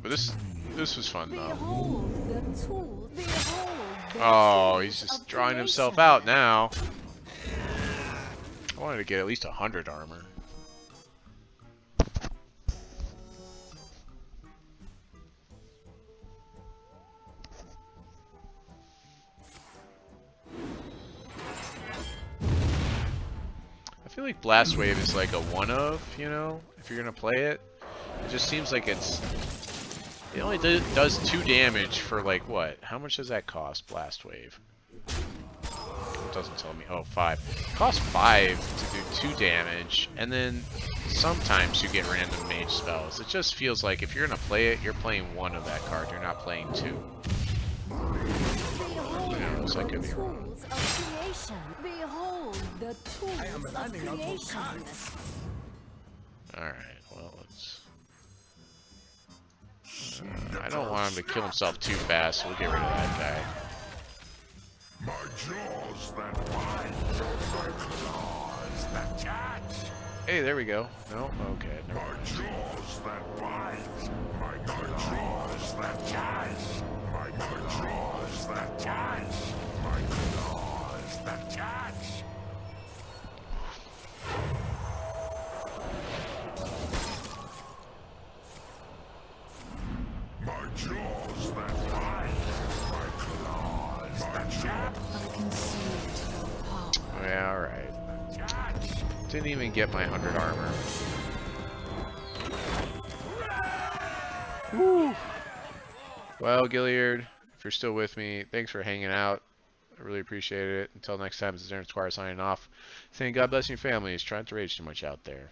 Speaker 1: But this was fun though.
Speaker 4: Behold the tool. Behold the
Speaker 1: Oh,
Speaker 4: tools
Speaker 1: he's just
Speaker 4: of
Speaker 1: drawing himself
Speaker 4: creation.
Speaker 1: out now. I wanted to get at least 100 armor. like Blast Wave is like a one of, you know, if you're gonna play it. It just seems like it only does 2 damage for like what? How much does that cost, Blast Wave? It doesn't tell me. Oh, 5. It costs 5 to do 2 damage, and then sometimes you get random mage spells. It just feels like if you're gonna play it, you're playing 1 of that card. You're not playing 2. I could be wrong.
Speaker 4: Tools of creation. Behold the tools
Speaker 6: I am
Speaker 4: of
Speaker 6: running out of
Speaker 4: creation.
Speaker 6: cards.
Speaker 1: Alright, well, let's... I don't want him to kill himself too fast, so we'll get rid of that guy.
Speaker 5: My jaws that bite, my claws that catch.
Speaker 1: Hey, there we go. No? Okay, never
Speaker 5: My
Speaker 1: mind.
Speaker 5: jaws that bite, my claws that catch. My claws that catch. My claws that catch. My jaws that bite, my claws that catch.
Speaker 8: I can see it. Power.
Speaker 1: Yeah, alright. Didn't even get my 100 armor. Woo! Well, Gilliard, if you're still with me, thanks for hanging out. I really appreciate it. Until next time, this is Aaron Squire signing off. Saying God bless your families. Trying to rage too much out there.